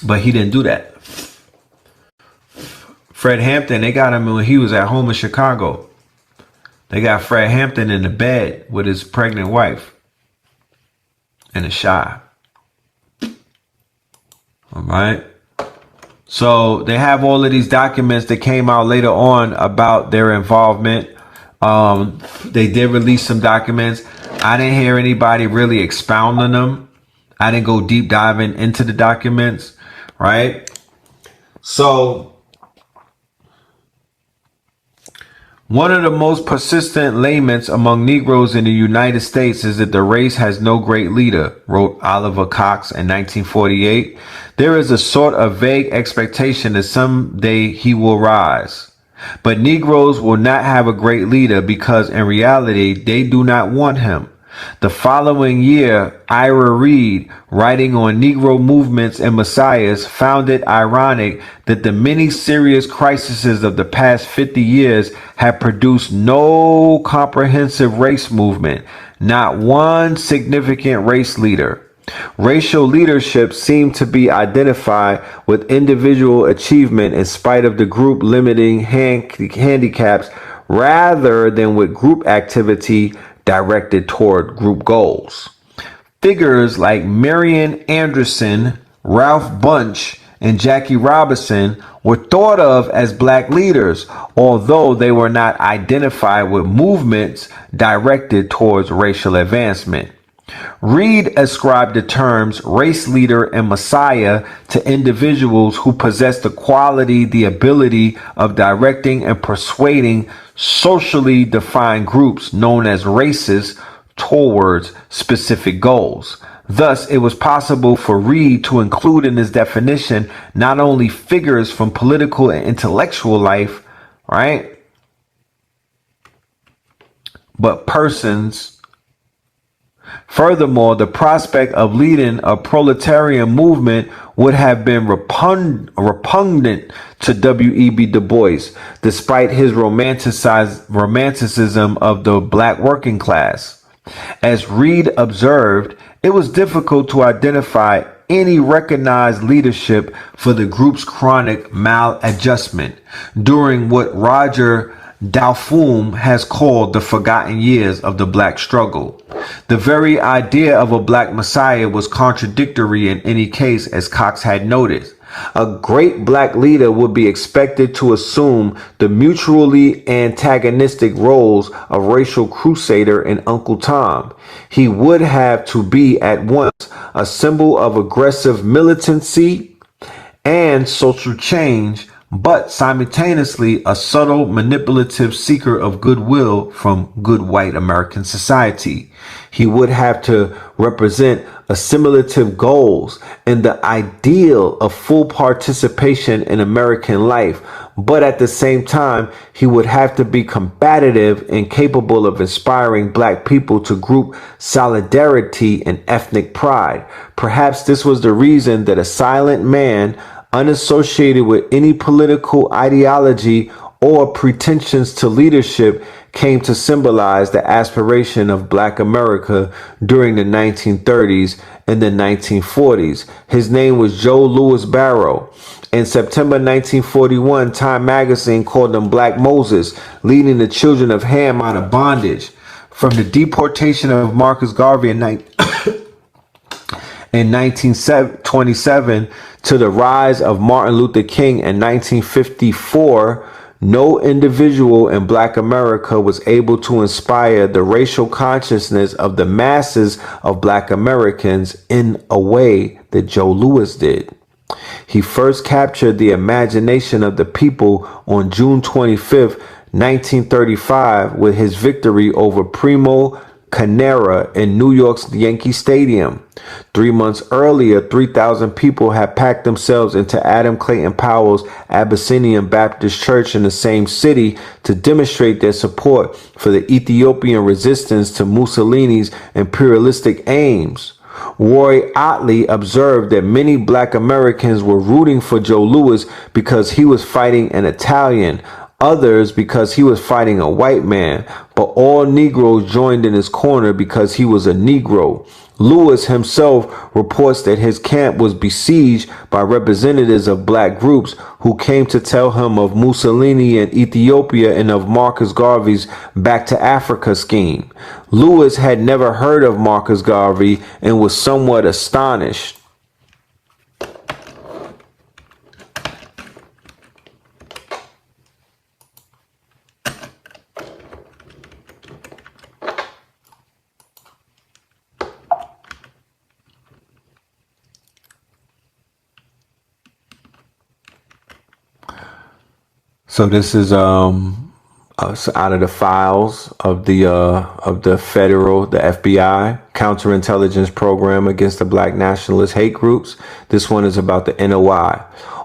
but he didn't do that. Fred Hampton, they got him when he was at home in Chicago. They got Fred Hampton in the bed with his pregnant wife in a shot. All right. So they have all of these documents that came out later on about their involvement. They did release some documents. I didn't hear anybody really expound on them. I didn't go deep diving into the documents. Right. So one of the most persistent laments among Negroes in the United States is that the race has no great leader, wrote Oliver Cox in 1948. There is a sort of vague expectation that someday he will rise. But Negroes will not have a great leader because in reality, they do not want him. The following year, Ira Reid, writing on Negro movements and messiahs, found it ironic that the many serious crises of the past 50 years have produced no comprehensive race movement, not one significant race leader. Racial leadership seemed to be identified with individual achievement in spite of the group limiting handicaps rather than with group activity directed toward group goals. Figures like Marian Anderson, Ralph Bunche, and Jackie Robinson were thought of as black leaders, although they were not identified with movements directed towards racial advancement. Reid ascribed the terms race leader and messiah to individuals who possessed the quality, the ability of directing and persuading socially defined groups known as races towards specific goals. Thus, it was possible for Reid to include in his definition not only figures from political and intellectual life, right, but persons. Furthermore, the prospect of leading a proletarian movement would have been repugnant to W.E.B. Du Bois, despite his romanticism of the black working class. As Reid observed, it was difficult to identify any recognized leadership for the group's chronic maladjustment during what Roger Dalfoum has called the forgotten years of the black struggle. The very idea of a black messiah was contradictory in any case, as Cox had noted. A great black leader would be expected to assume the mutually antagonistic roles of racial crusader and Uncle Tom. He would have to be at once a symbol of aggressive militancy and social change, but simultaneously a subtle manipulative seeker of goodwill from good white American society. He would have to represent assimilative goals and the ideal of full participation in American life, but at the same time, he would have to be combative and capable of inspiring black people to group solidarity and ethnic pride. Perhaps this was the reason that a silent man, unassociated with any political ideology or pretensions to leadership, came to symbolize the aspiration of black America during the 1930s and the 1940s. His name was Joe Louis Barrow. In September 1941, Time magazine called him Black Moses, leading the children of Ham out of bondage. From the deportation of Marcus Garvey in 1927 to the rise of Martin Luther King in 1954, no individual in black America was able to inspire the racial consciousness of the masses of black Americans in a way that Joe Louis did. He first captured the imagination of the people on June 25th, 1935, with his victory over Primo Carnera in New York's Yankee Stadium. 3 months earlier, 3,000 people had packed themselves into Adam Clayton Powell's Abyssinian Baptist Church in the same city to demonstrate their support for the Ethiopian resistance to Mussolini's imperialistic aims. Roy Otley observed that many black Americans were rooting for Joe Louis because he was fighting an Italian, others because he was fighting a white man, but all Negroes joined in his corner because he was a Negro. Lewis himself reports that his camp was besieged by representatives of black groups who came to tell him of Mussolini and Ethiopia and of Marcus Garvey's Back to Africa scheme. Lewis had never heard of Marcus Garvey and was somewhat astonished. So this is out of the files of the federal, the FBI counterintelligence program against the black nationalist hate groups. This one is about the NOI.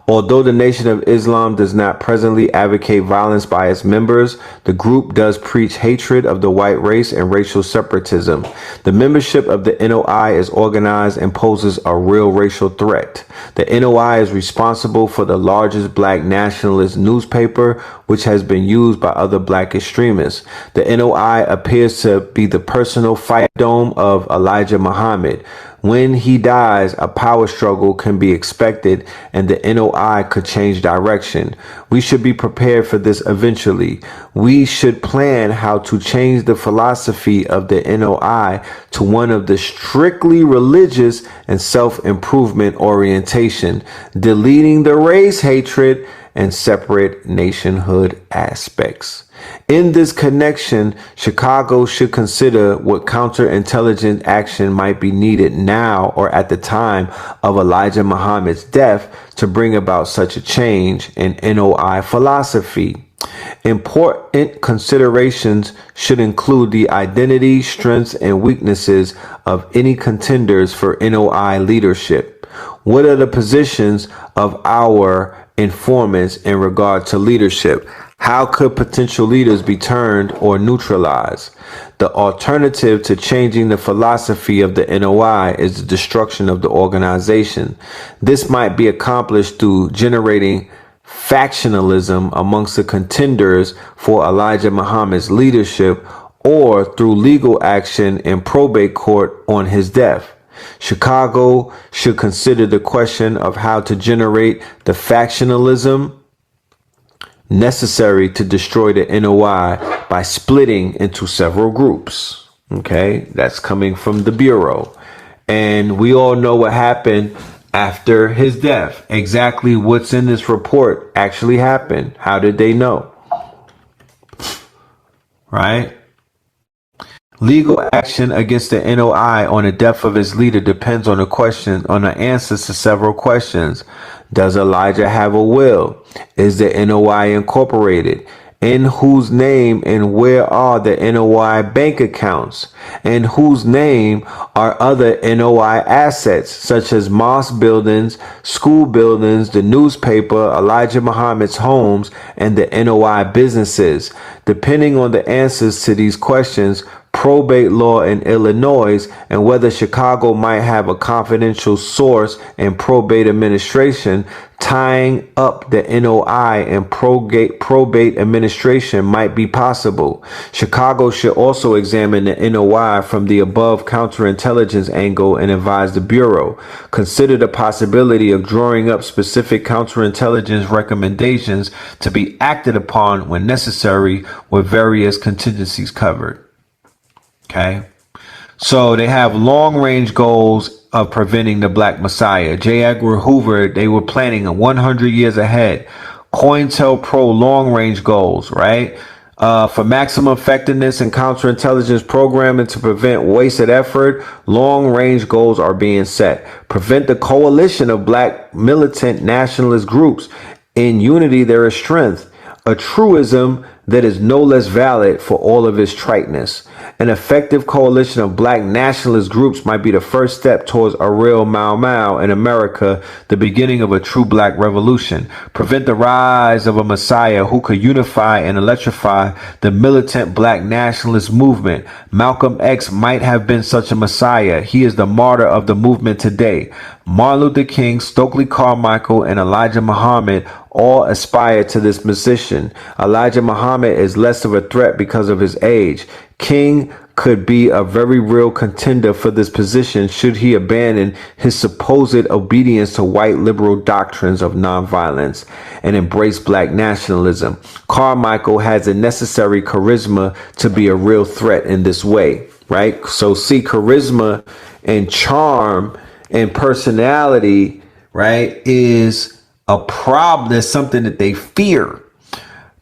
Although the Nation of Islam does not presently advocate violence by its members, the group does preach hatred of the white race and racial separatism. The membership of the NOI is organized and poses a real racial threat. The NOI is responsible for the largest black nationalist newspaper, which has been used by other black extremists. The NOI appears to be the personal fight dome of Elijah Muhammad. When he dies, a power struggle can be expected and the NOI could change direction. We should be prepared for this eventually. We should plan how to change the philosophy of the NOI to one of the strictly religious and self-improvement orientation, deleting the race hatred and separate nationhood aspects. In this connection, Chicago should consider what counterintelligence action might be needed now or at the time of Elijah Muhammad's death to bring about such a change in NOI philosophy. Important considerations should include the identity, strengths, and weaknesses of any contenders for NOI leadership. What are the positions of our informants in regard to leadership? How could potential leaders be turned or neutralized? The alternative to changing the philosophy of the NOI is the destruction of the organization. This might be accomplished through generating factionalism amongst the contenders for Elijah Muhammad's leadership or through legal action in probate court on his death. Chicago should consider the question of how to generate the factionalism necessary to destroy the NOI by splitting into several groups. Okay, that's coming from the Bureau. And we all know what happened after his death. Exactly what's in this report actually happened. How did they know? Right? Legal action against the NOI on the death of its leader depends on the answers to several questions. Does Elijah have a will? Is the NOI incorporated? In whose name and where are the NOI bank accounts? In whose name are other NOI assets, such as mosque buildings, school buildings, the newspaper, Elijah Muhammad's homes, and the NOI businesses? Depending on the answers to these questions, probate law in Illinois, and whether Chicago might have a confidential source in probate administration, tying up the NOI and probate administration might be possible. Chicago should also examine the NOI from the above counterintelligence angle and advise the Bureau. Consider the possibility of drawing up specific counterintelligence recommendations to be acted upon when necessary, with various contingencies covered. Okay, so they have long-range goals of preventing the Black Messiah. J. Edgar Hoover, they were planning 100 years ahead. COINTELPRO long-range goals, right? For maximum effectiveness in counterintelligence programming to prevent wasted effort, long-range goals are being set. Prevent the coalition of Black militant nationalist groups. In unity, there is strength. A truism that is no less valid for all of its triteness. An effective coalition of Black nationalist groups might be the first step towards a real Mau Mau in America, the beginning of a true Black revolution. Prevent the rise of a Messiah who could unify and electrify the militant Black nationalist movement. Malcolm X might have been such a Messiah. He is the martyr of the movement today. Martin Luther King, Stokely Carmichael, and Elijah Muhammad all aspire to this position. Elijah Muhammad is less of a threat because of his age. King could be a very real contender for this position should he abandon his supposed obedience to white liberal doctrines of nonviolence and embrace Black nationalism. Carmichael has the necessary charisma to be a real threat in this way, right? So see, charisma and charm and personality, right, is a problem. There's something that they fear.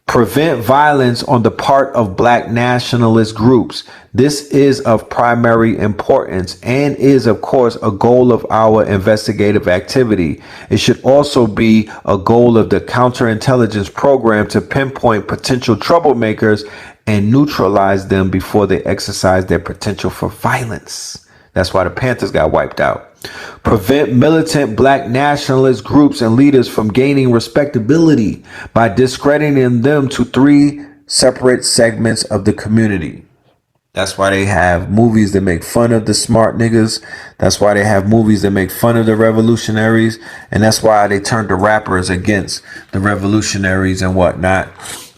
Prevent violence on the part of Black nationalist groups. This is of primary importance and is, of course, a goal of our investigative activity. It should also be a goal of the counterintelligence program to pinpoint potential troublemakers and neutralize them before they exercise their potential for violence. That's why the Panthers got wiped out. Prevent militant Black nationalist groups and leaders from gaining respectability by discrediting them to three separate segments of the community. That's why they have movies that make fun of the smart niggas. That's why they have movies that make fun of the revolutionaries. And that's why they turned the rappers against the revolutionaries and whatnot.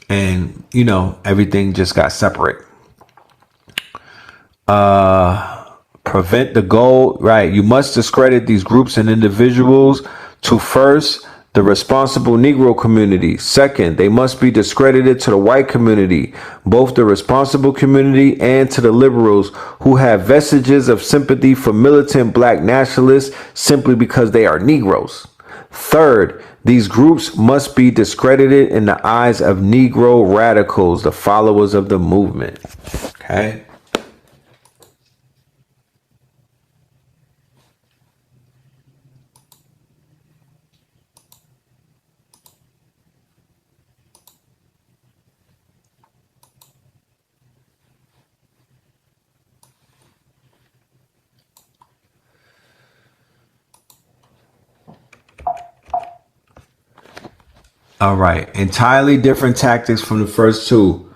And, you know, everything just got separate. Prevent the goal, right? You must discredit these groups and individuals to first, the responsible Negro community. Second, they must be discredited to the white community, both the responsible community and to the liberals who have vestiges of sympathy for militant Black nationalists simply because they are Negroes. Third, these groups must be discredited in the eyes of Negro radicals, the followers of the movement. Okay. All right. Entirely different tactics from the first two.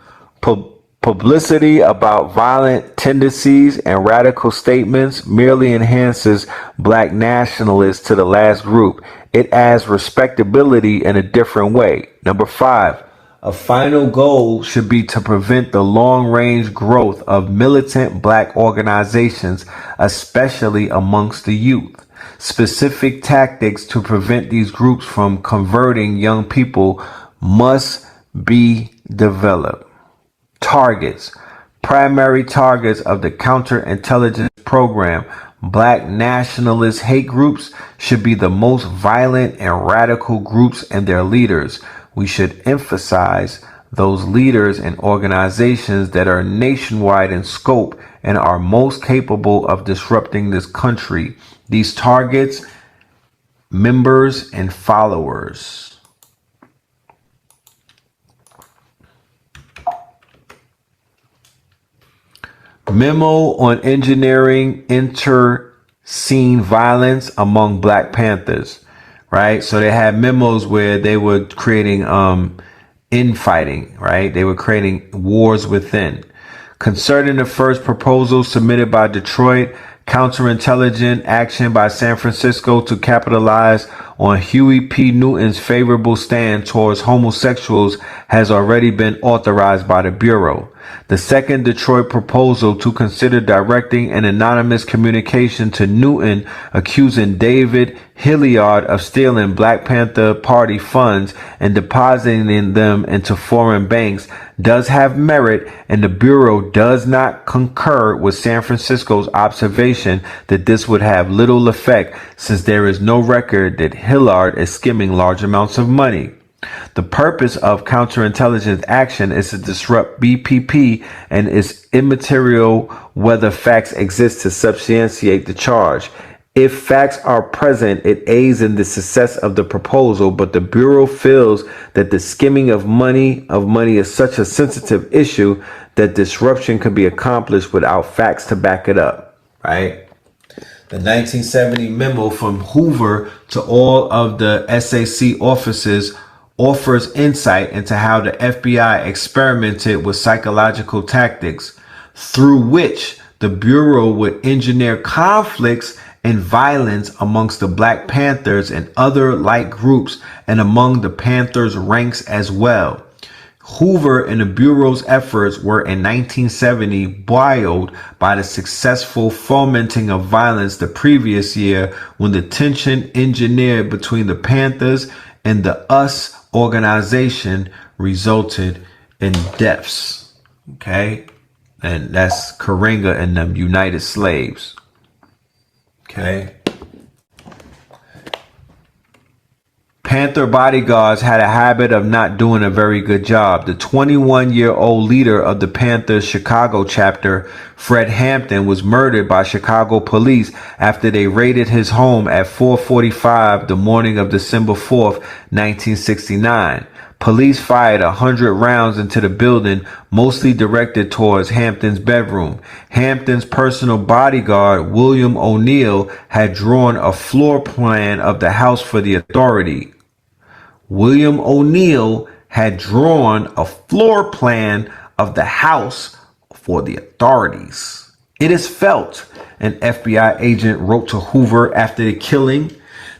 Publicity about violent tendencies and radical statements merely enhances Black nationalists to the last group. It adds respectability in a different way. Number 5. A final goal should be to prevent the long-range growth of militant Black organizations, especially amongst the youth. Specific tactics to prevent these groups from converting young people must be developed. Targets. Primary targets of the counterintelligence program. Black nationalist hate groups should be the most violent and radical groups and their leaders. We should emphasize those leaders and organizations that are nationwide in scope and are most capable of disrupting this country. These targets, members and followers. Memo on engineering inter-scene violence among Black Panthers, right? So they had memos where they were creating infighting, right? They were creating wars within. Concerning the first proposal submitted by Detroit, counterintelligence action by San Francisco to capitalize on Huey P. Newton's favorable stand towards homosexuals has already been authorized by the Bureau. The second Detroit proposal to consider directing an anonymous communication to Newton accusing David Hilliard of stealing Black Panther Party funds and depositing them into foreign banks does have merit, and the Bureau does not concur with San Francisco's observation that this would have little effect since there is no record that Hilliard is skimming large amounts of money. The purpose of counterintelligence action is to disrupt BPP and is immaterial whether facts exist to substantiate the charge. If facts are present, it aids in the success of the proposal, but the Bureau feels that the skimming of money is such a sensitive issue that disruption can be accomplished without facts to back it up, right? The 1970 memo from Hoover to all of the SAC officers offers insight into how the FBI experimented with psychological tactics through which the Bureau would engineer conflicts and violence amongst the Black Panthers and other like groups and among the Panthers' ranks as well. Hoover and the Bureau's efforts were in 1970 buoyed by the successful fomenting of violence the previous year when the tension engineered between the Panthers and the US organization resulted in deaths. Okay? And that's Karenga and them United Slaves. Okay? Panther bodyguards had a habit of not doing a very good job. The 21-year-old leader of the Panthers Chicago chapter, Fred Hampton, was murdered by Chicago police after they raided his home at 4:45 the morning of December 4th, 1969. Police fired 100 rounds into the building, mostly directed towards Hampton's bedroom. Hampton's personal bodyguard, William O'Neill, had drawn a floor plan of the house for the authority. William O'Neill had drawn a floor plan of the house for the authorities. It is felt, an FBI agent wrote to Hoover after the killing,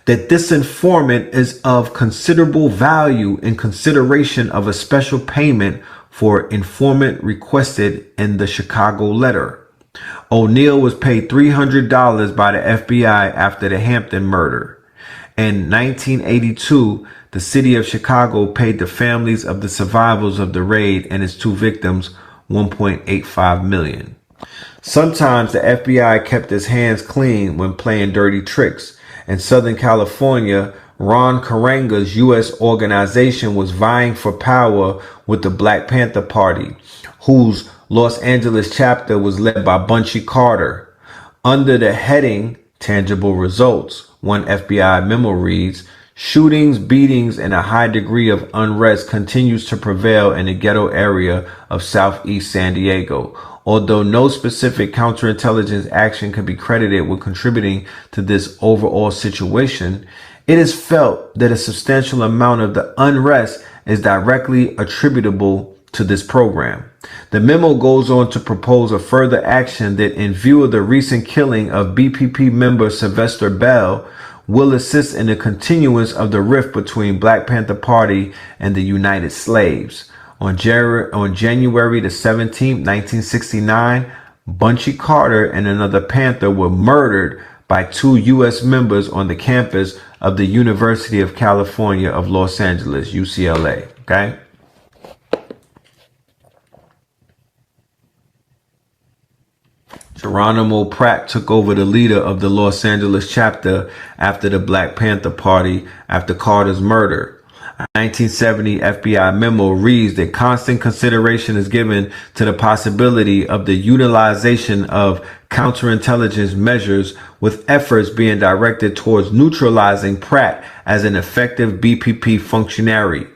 that this informant is of considerable value in consideration of a special payment for informant requested in the Chicago letter. O'Neill was paid $300 by the FBI after the Hampton murder. In 1982, the city of Chicago paid the families of the survivors of the raid and its two victims $1.85 million. Sometimes the FBI kept its hands clean when playing dirty tricks. In Southern California, Ron Karenga's U.S. organization was vying for power with the Black Panther Party, whose Los Angeles chapter was led by Bunchy Carter. Under the heading Tangible Results, one FBI memo reads, shootings, beatings, and a high degree of unrest continues to prevail in the ghetto area of Southeast San Diego. Although no specific counterintelligence action can be credited with contributing to this overall situation, it is felt that a substantial amount of the unrest is directly attributable to this program. The memo goes on to propose a further action that, in view of the recent killing of BPP member Sylvester Bell, will assist in the continuance of the rift between Black Panther Party and the United Slaves. On January the 17th, 1969, Bunchy Carter and another Panther were murdered by two U.S. members on the campus of the University of California of Los Angeles, UCLA. Okay? Geronimo Pratt took over the leader of the Los Angeles chapter after the Black Panther Party after Carter's murder. A 1970 FBI memo reads that constant consideration is given to the possibility of the utilization of counterintelligence measures, with efforts being directed towards neutralizing Pratt as an effective BPP functionary.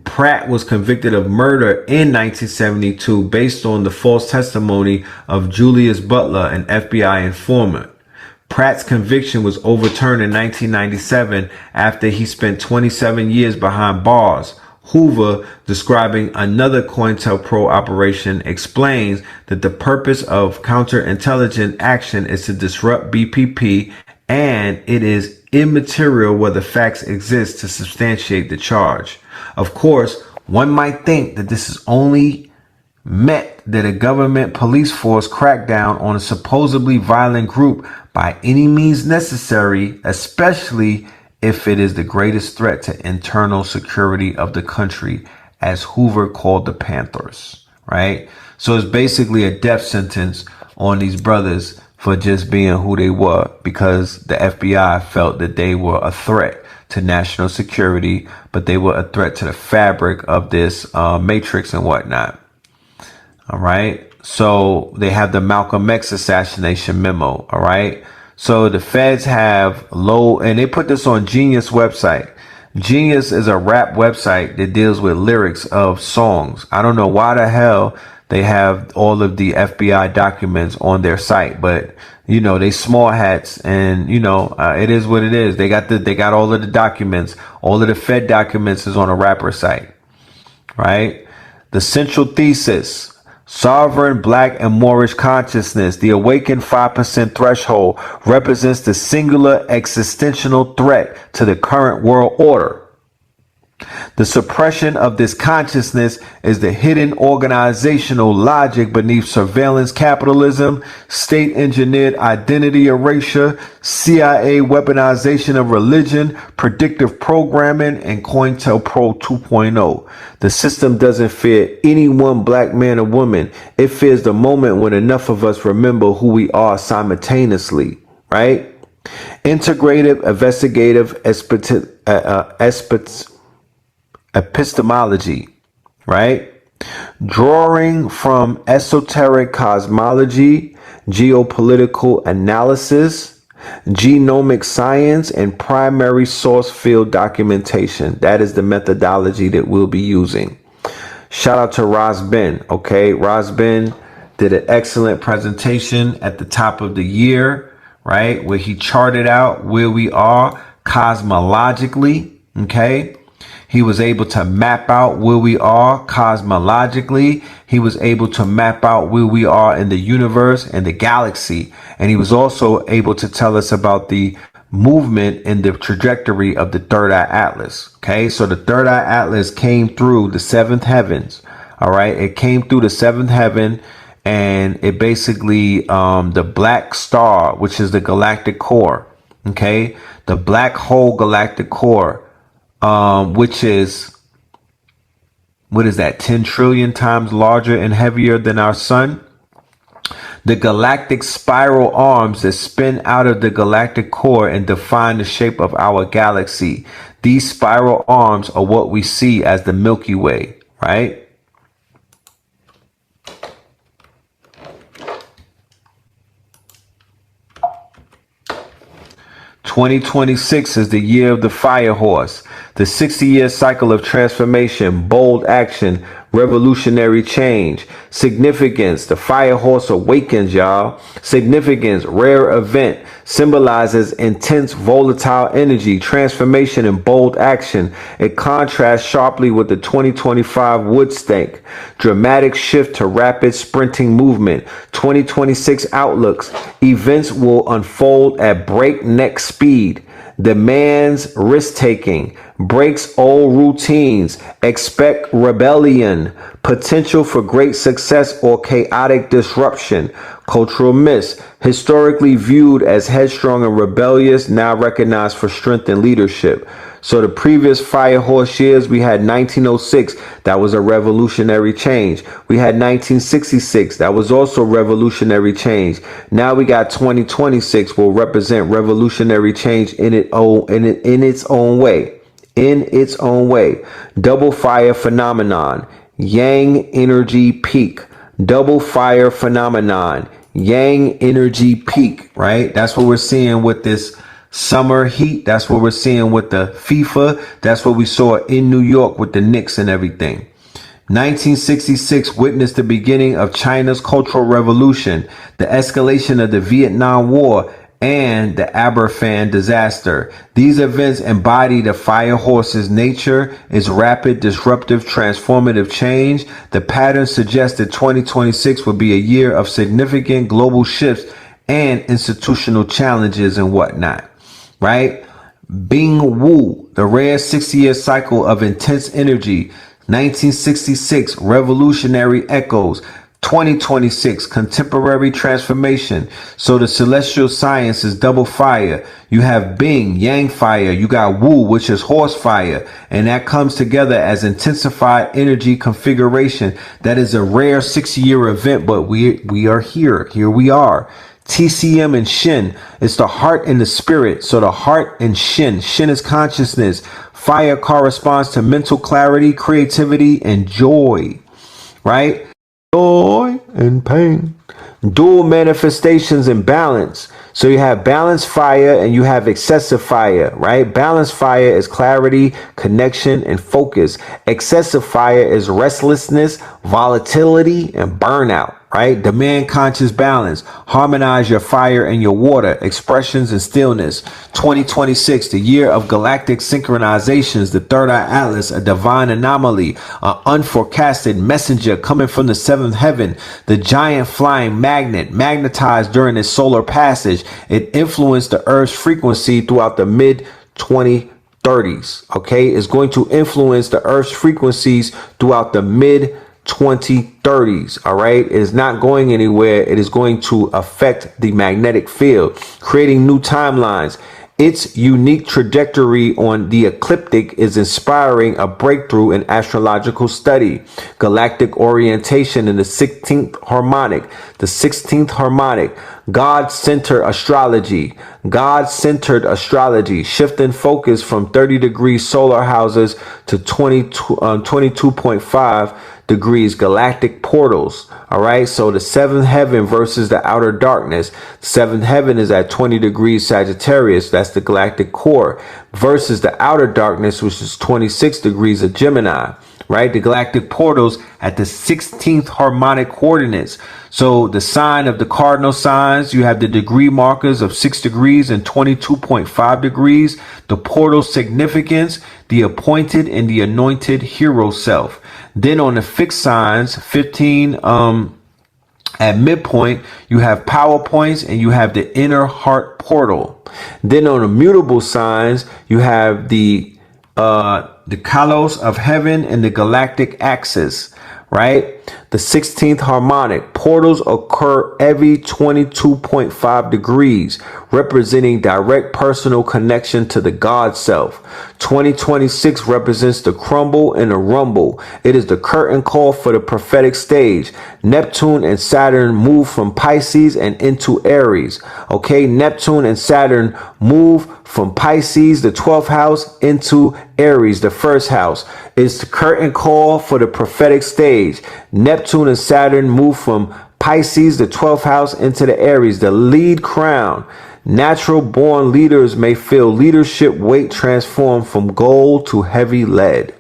Pratt was convicted of murder in 1972 based on the false testimony of Julius Butler, an FBI informant. Pratt's conviction was overturned in 1997 after he spent 27 years behind bars. Hoover, describing another COINTELPRO operation, explains that the purpose of counterintelligence action is to disrupt BPP, and it is immaterial whether facts exist to substantiate the charge. Of course, one might think that this is only meant that a government police force crackdown on a supposedly violent group by any means necessary, especially if it is the greatest threat to internal security of the country, as Hoover called the Panthers, right? So it's basically a death sentence on these brothers for just being who they were, because the FBI felt that they were a threat to national security, but they were a threat to the fabric of this matrix and whatnot. All right. So they have the Malcolm X assassination memo. All right. So the feds have and they put this on Genius website. Genius is a rap website that deals with lyrics of songs. I don't know why the hell they have all of the FBI documents on their site, but you know, they small hats, and you know, it is what it is. They got all of the documents. All of the Fed documents is on a rapper site, right? The central thesis: sovereign black and Moorish consciousness, the awakened 5% threshold, represents the singular existential threat to the current world order. The suppression of this consciousness is the hidden organizational logic beneath surveillance capitalism, state-engineered identity erasure, CIA weaponization of religion, predictive programming, and COINTELPRO 2.0. The system doesn't fear any one black man or woman. It fears the moment when enough of us remember who we are simultaneously, right? Integrative, investigative, epistemology, right? Drawing from esoteric cosmology, geopolitical analysis, genomic science, and primary source field documentation. That is the methodology that we'll be using. Shout out to Ros Ben. Okay, Ros Ben did an excellent presentation at the top of the year, right? Where he charted out where we are cosmologically, okay? He was able to map out where we are cosmologically. He was able to map out where we are in the universe and the galaxy. And he was also able to tell us about the movement and the trajectory of the Third Eye Atlas. Okay, so the Third Eye Atlas came through the seventh heavens. All right, it came through the seventh heaven, and it basically the black star, which is the galactic core. Okay, the black hole galactic core. Which is, what is that, 10 trillion times larger and heavier than our sun? The galactic spiral arms that spin out of the galactic core and define the shape of our galaxy. These spiral arms are what we see as the Milky Way, right? (2026) is the year of the fire horse, the 60-year cycle of transformation, bold action, revolutionary change. Significance: the fire horse awakens, y'all. Significance: rare event, symbolizes intense volatile energy, transformation, and bold action. It contrasts sharply with the 2025 Woodstock, dramatic shift to rapid sprinting movement. 2026 outlooks: events will unfold at breakneck speed, demands risk-taking, breaks old routines, expect rebellion, potential for great success or chaotic disruption. Cultural myths. Historically viewed as headstrong and rebellious, now recognized for strength and leadership. So the previous fire horse years, we had 1906. That was a revolutionary change. We had 1966. That was also revolutionary change. Now we got 2026 will represent revolutionary change in its own way. In its own way. Double fire phenomenon. Yang energy peak. Double fire phenomenon. Yang energy peak, right? That's what we're seeing with this summer heat. That's what we're seeing with the FIFA. That's what we saw in New York with the Knicks and everything. 1966 witnessed the beginning of China's Cultural Revolution, the escalation of the Vietnam War, and the Aberfan disaster. These events embody the fire horse's nature, its rapid, disruptive, transformative change. The pattern suggests that 2026 will be a year of significant global shifts and institutional challenges and whatnot, right? Bing Wu, the rare 60-year cycle of intense energy. 1966, revolutionary echoes. 2026, contemporary transformation. So the celestial science is double fire. You have Bing, yang fire. You got Wu, which is horse fire. And that comes together as intensified energy configuration. That is a rare 60-year event, but we are here. Here we are. TCM and Shin. It's the heart and the spirit. So the heart and Shin. Shin is consciousness. Fire corresponds to mental clarity, creativity, and joy. Right? Joy and pain. Dual manifestations and balance. So you have balanced fire and you have excessive fire, right? Balanced fire is clarity, connection, and focus. Excessive fire is restlessness, volatility, and burnout, right? Demand conscious balance. Harmonize your fire and your water, expressions and stillness. 2026, the year of galactic synchronizations, the third eye atlas, a divine anomaly, an unforecasted messenger coming from the seventh heaven, the giant flying magnet, magnetized during its solar passage. It influenced the Earth's frequency throughout the mid 2030s. Okay, it's going to influence the Earth's frequencies throughout the mid 2030s. All right, it is not going anywhere. It is going to affect the magnetic field, creating new timelines. Its unique trajectory on the ecliptic is inspiring a breakthrough in astrological study. Galactic orientation in the 16th harmonic. The 16th harmonic. God-centered astrology. God-centered astrology. Shifting focus from 30 degrees solar houses to 22.5 degrees galactic portals. All right. So the seventh heaven versus the outer darkness. The seventh heaven is at 20 degrees Sagittarius. That's the galactic core versus the outer darkness, which is 26 degrees of Gemini. Right. The galactic portals at the 16th harmonic coordinates. So the sign of the cardinal signs, you have the degree markers of 6 degrees and 22.5 degrees. The portal significance, the appointed and the anointed hero self. Then on the fixed signs, 15 at midpoint, you have power points and you have the inner heart portal. Then on the mutable signs, you have the kalos of heaven and the galactic axis, right? The 16th harmonic. Portals occur every 22.5 degrees, representing direct personal connection to the God self. 2026 represents the crumble and the rumble. It is the curtain call for the prophetic stage. Neptune and Saturn move from Pisces and into Aries. Okay, Neptune and Saturn move from Pisces, the 12th house, into Aries, the first house. It's the curtain call for the prophetic stage. Neptune and Saturn move from Pisces, the 12th house, into the Aries, the lead crown. Natural born leaders may feel leadership weight transform from gold to heavy lead.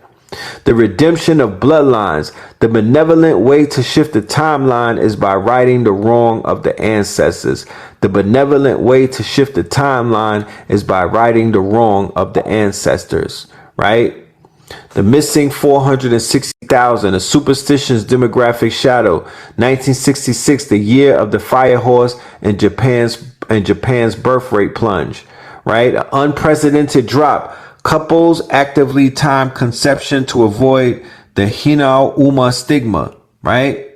The redemption of bloodlines. The benevolent way to shift the timeline is by righting the wrong of the ancestors. The benevolent way to shift the timeline is by righting the wrong of the ancestors, right? The missing 460,000, a superstition's demographic shadow. 1966, the year of the fire horse and Japan's birth rate plunge, right? An unprecedented drop. Couples actively time conception to avoid the Hina Uma stigma, right?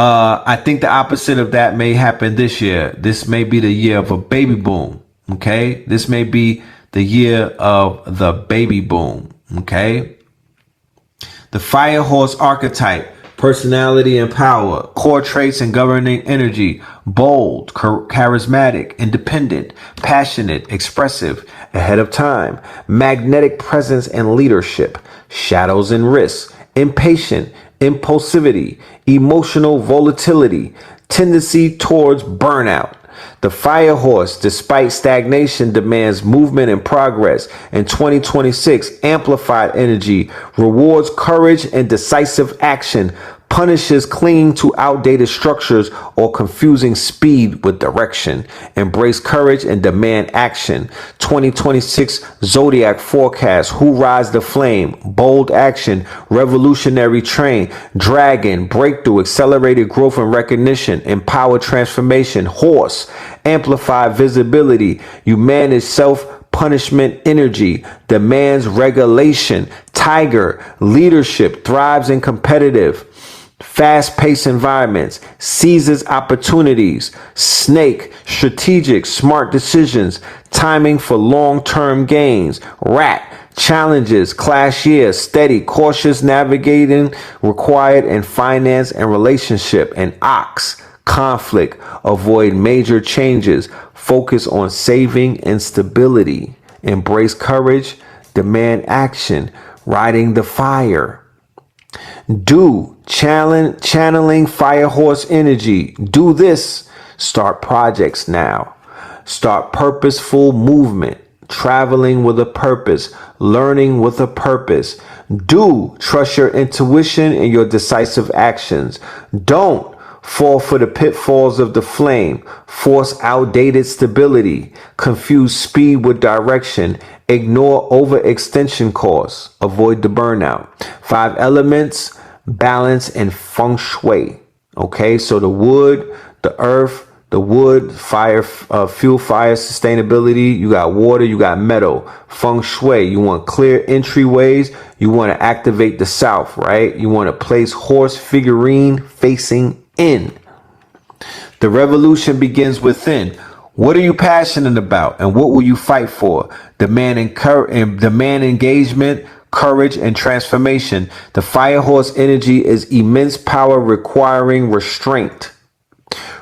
I think the opposite of that may happen this year. This may be the year of a baby boom. Okay. This may be the year of the baby boom. Okay. The fire horse archetype, personality and power, core traits and governing energy, bold, charismatic, independent, passionate, expressive, ahead of time, magnetic presence and leadership, shadows and risks, impatient, impulsivity, emotional volatility, tendency towards burnout. The fire horse, despite stagnation, demands movement and progress. In 2026, amplified energy rewards courage and decisive action, punishes clinging to outdated structures or confusing speed with direction. Embrace courage and demand action. 2026 Zodiac forecast: who rides the flame, bold action, revolutionary train, dragon, breakthrough, accelerated growth and recognition, empowered transformation. Horse, amplified visibility, you manage self-punishment energy, demands regulation. Tiger, leadership, thrives in competitive, fast-paced environments, seizes opportunities. Snake, strategic, smart decisions, timing for long-term gains. Rat, challenges, clash year, steady, cautious navigating required in finance and relationship. And ox, conflict, avoid major changes, focus on saving and stability. Embrace courage, demand action, riding the fire. Do, channeling fire horse energy. Do this. Start projects now. Start purposeful movement. Traveling with a purpose. Learning with a purpose. Do, trust your intuition and your decisive actions. Don't fall for the pitfalls of the flame. Force outdated stability. Confuse speed with direction. Ignore overextension costs. Avoid the burnout. 5 elements: balance and feng shui. Okay, so the wood, the earth, the wood, fire, fuel, fire, sustainability. You got water, you got metal. Feng shui, you want clear entryways. You want to activate the south, right? You want to place horse figurine facing in. The revolution begins within. What are you passionate about, and what will you fight for? Demand engagement, courage, and transformation. The fire horse energy is immense power requiring restraint.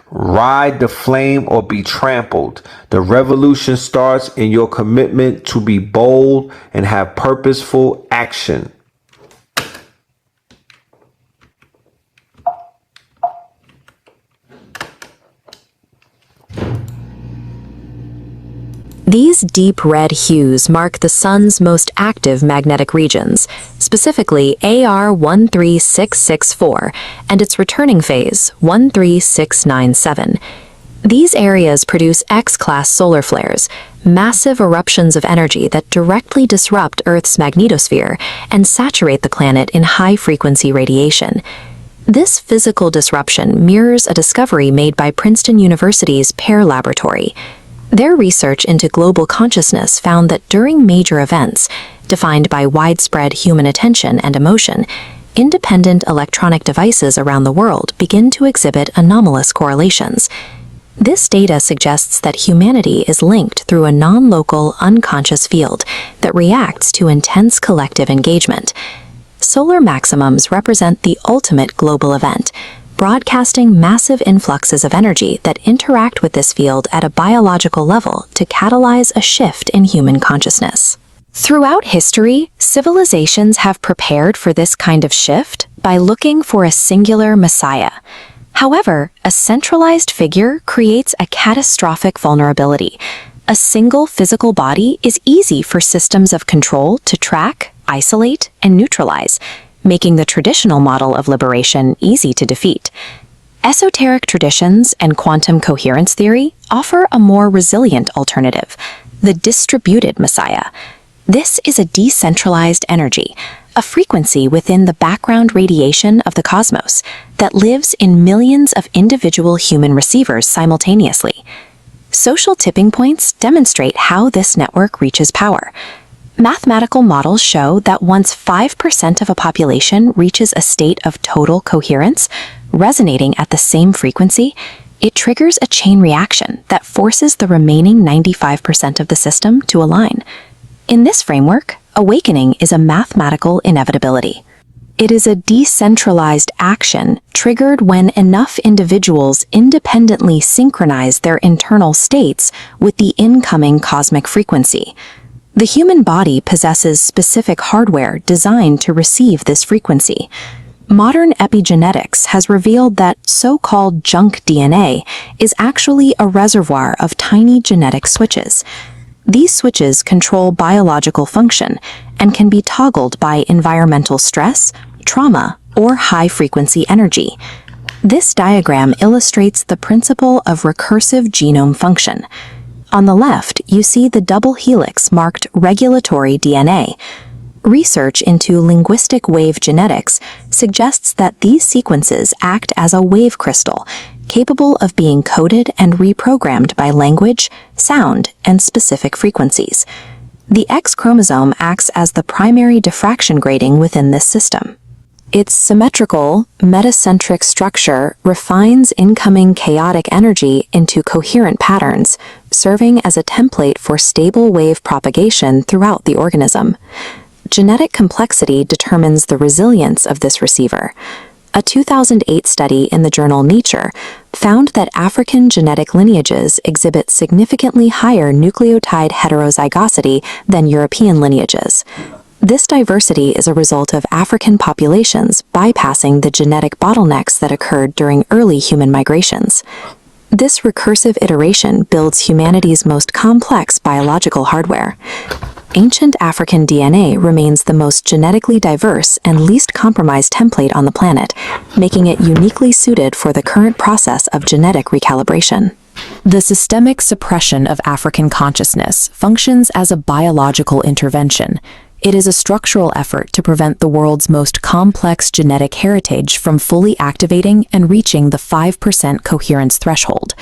Ride the flame or be trampled. The revolution starts in your commitment to be bold and have purposeful action. These deep red hues mark the sun's most active magnetic regions, specifically AR 13664 and its returning phase 13697. These areas produce X-class solar flares, massive eruptions of energy that directly disrupt Earth's magnetosphere and saturate the planet in high-frequency radiation. This physical disruption mirrors a discovery made by Princeton University's PEAR Laboratory. Their research into global consciousness found that during major events, defined by widespread human attention and emotion, independent electronic devices around the world begin to exhibit anomalous correlations. This data suggests that humanity is linked through a non-local, unconscious field that reacts to intense collective engagement. Solar maximums represent the ultimate global event, broadcasting massive influxes of energy that interact with this field at a biological level to catalyze a shift in human consciousness. Throughout history, civilizations have prepared for this kind of shift by looking for a singular messiah. However, a centralized figure creates a catastrophic vulnerability. A single physical body is easy for systems of control to track, isolate, and neutralize, making the traditional model of liberation easy to defeat. Esoteric traditions and quantum coherence theory offer a more resilient alternative, the distributed messiah. This is a decentralized energy, a frequency within the background radiation of the cosmos that lives in millions of individual human receivers simultaneously. Social tipping points demonstrate how this network reaches power. Mathematical models show that once 5% of a population reaches a state of total coherence, resonating at the same frequency, it triggers a chain reaction that forces the remaining 95% of the system to align. In this framework, awakening is a mathematical inevitability. It is a decentralized action triggered when enough individuals independently synchronize their internal states with the incoming cosmic frequency. The human body possesses specific hardware designed to receive this frequency. Modern epigenetics has revealed that so-called junk DNA is actually a reservoir of tiny genetic switches. These switches control biological function and can be toggled by environmental stress, trauma, or high-frequency energy. This diagram illustrates the principle of recursive genome function. On the left, you see the double helix marked regulatory DNA. Research into linguistic wave genetics suggests that these sequences act as a wave crystal, capable of being coded and reprogrammed by language, sound, and specific frequencies. The X chromosome acts as the primary diffraction grating within this system. Its symmetrical, metacentric structure refines incoming chaotic energy into coherent patterns, serving as a template for stable wave propagation throughout the organism. Genetic complexity determines the resilience of this receiver. A 2008 study in the journal Nature found that African genetic lineages exhibit significantly higher nucleotide heterozygosity than European lineages. This diversity is a result of African populations bypassing the genetic bottlenecks that occurred during early human migrations. This recursive iteration builds humanity's most complex biological hardware. Ancient African DNA remains the most genetically diverse and least compromised template on the planet, making it uniquely suited for the current process of genetic recalibration. The systemic suppression of African consciousness functions as a biological intervention. It is a structural effort to prevent the world's most complex genetic heritage from fully activating and reaching the 5% coherence threshold.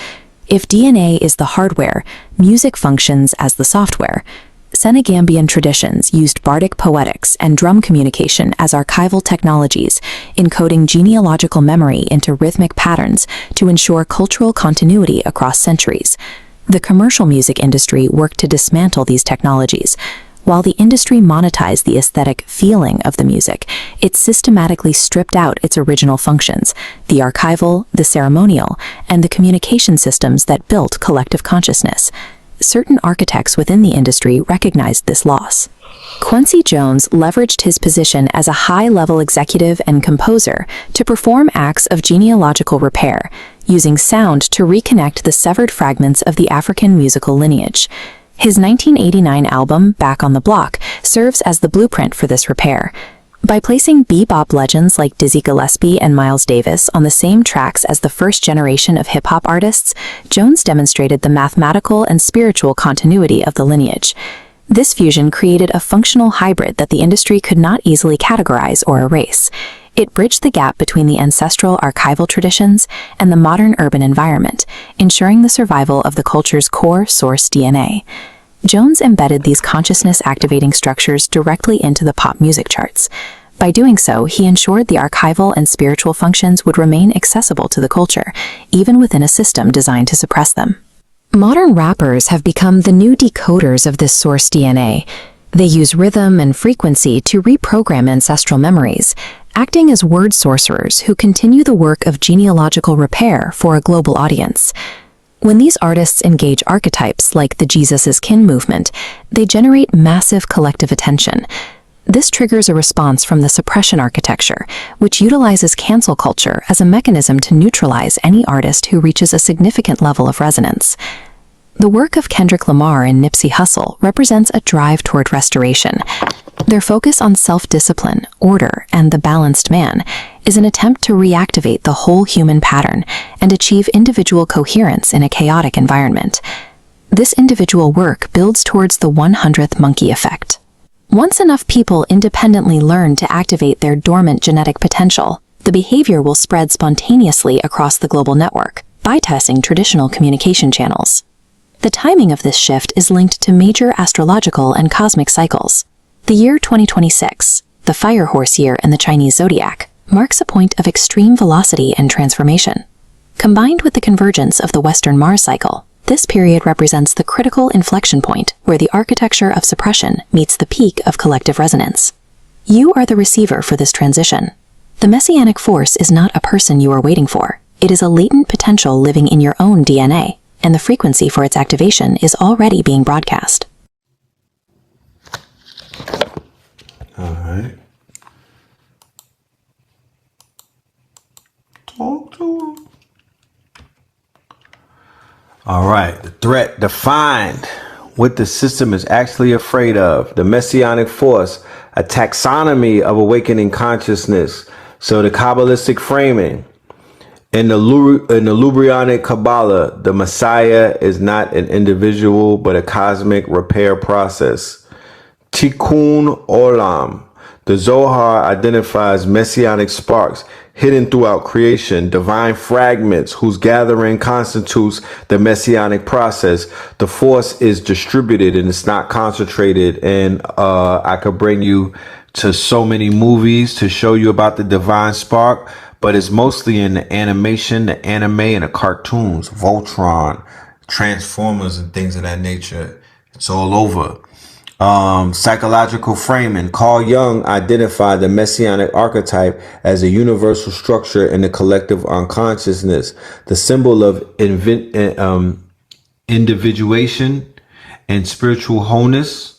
If DNA is the hardware, music functions as the software. Senegambian traditions used bardic poetics and drum communication as archival technologies, encoding genealogical memory into rhythmic patterns to ensure cultural continuity across centuries. The commercial music industry worked to dismantle these technologies. While the industry monetized the aesthetic feeling of the music, it systematically stripped out its original functions, the archival, the ceremonial, and the communication systems that built collective consciousness. Certain architects within the industry recognized this loss. Quincy Jones leveraged his position as a high-level executive and composer to perform acts of genealogical repair, using sound to reconnect the severed fragments of the African musical lineage. His 1989 album, Back on the Block, serves as the blueprint for this repair. By placing bebop legends like Dizzy Gillespie and Miles Davis on the same tracks as the first generation of hip-hop artists, Jones demonstrated the mathematical and spiritual continuity of the lineage. This fusion created a functional hybrid that the industry could not easily categorize or erase. It bridged the gap between the ancestral archival traditions and the modern urban environment, ensuring the survival of the culture's core source DNA. Jones embedded these consciousness-activating structures directly into the pop music charts. By doing so, he ensured the archival and spiritual functions would remain accessible to the culture, even within a system designed to suppress them. Modern rappers have become the new decoders of this source DNA. They use rhythm and frequency to reprogram ancestral memories, acting as word sorcerers who continue the work of genealogical repair for a global audience. When these artists engage archetypes like the Jesus is Kin movement, they generate massive collective attention. This triggers a response from the suppression architecture, which utilizes cancel culture as a mechanism to neutralize any artist who reaches a significant level of resonance. The work of Kendrick Lamar and Nipsey Hussle represents a drive toward restoration. Their focus on self-discipline, order, and the balanced man is an attempt to reactivate the whole human pattern and achieve individual coherence in a chaotic environment. This individual work builds towards the 100th monkey effect. Once enough people independently learn to activate their dormant genetic potential, the behavior will spread spontaneously across the global network, bypassing traditional communication channels. The timing of this shift is linked to major astrological and cosmic cycles. The year 2026, the fire horse year in the Chinese zodiac, marks a point of extreme velocity and transformation. Combined with the convergence of the Western Mars cycle, this period represents the critical inflection point where the architecture of suppression meets the peak of collective resonance. You are the receiver for this transition. The messianic force is not a person you are waiting for. It is a latent potential living in your own DNA, and the frequency for its activation is already being broadcast. All right. Talk to him. All right. The threat defined. What the system is actually afraid of. The messianic force, a taxonomy of awakening consciousness. So the Kabbalistic framing. In the Lubrianic Kabbalah, the Messiah is not an individual, but a cosmic repair process. Tikkun Olam. The Zohar identifies messianic sparks hidden throughout creation, divine fragments whose gathering constitutes the messianic process. The force is distributed and it's not concentrated. And I could bring you to so many movies to show you about the divine spark, but it's mostly in the animation, the anime, and the cartoons, Voltron, Transformers, and things of that nature. It's all over. Psychological framing. Carl Jung identified the messianic archetype as a universal structure in the collective unconsciousness, the symbol of individuation and spiritual wholeness.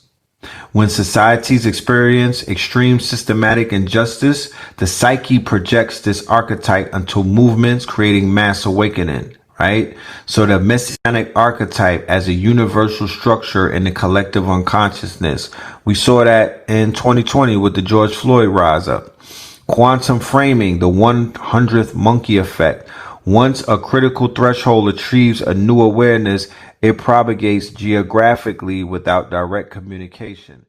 When societies experience extreme systematic injustice, the psyche projects this archetype into movements, creating mass awakening, right? So the messianic archetype as a universal structure in the collective unconsciousness. We saw that in 2020 with the George Floyd rise up. Quantum framing, the 100th monkey effect. Once a critical threshold achieves a new awareness, it propagates geographically without direct communication.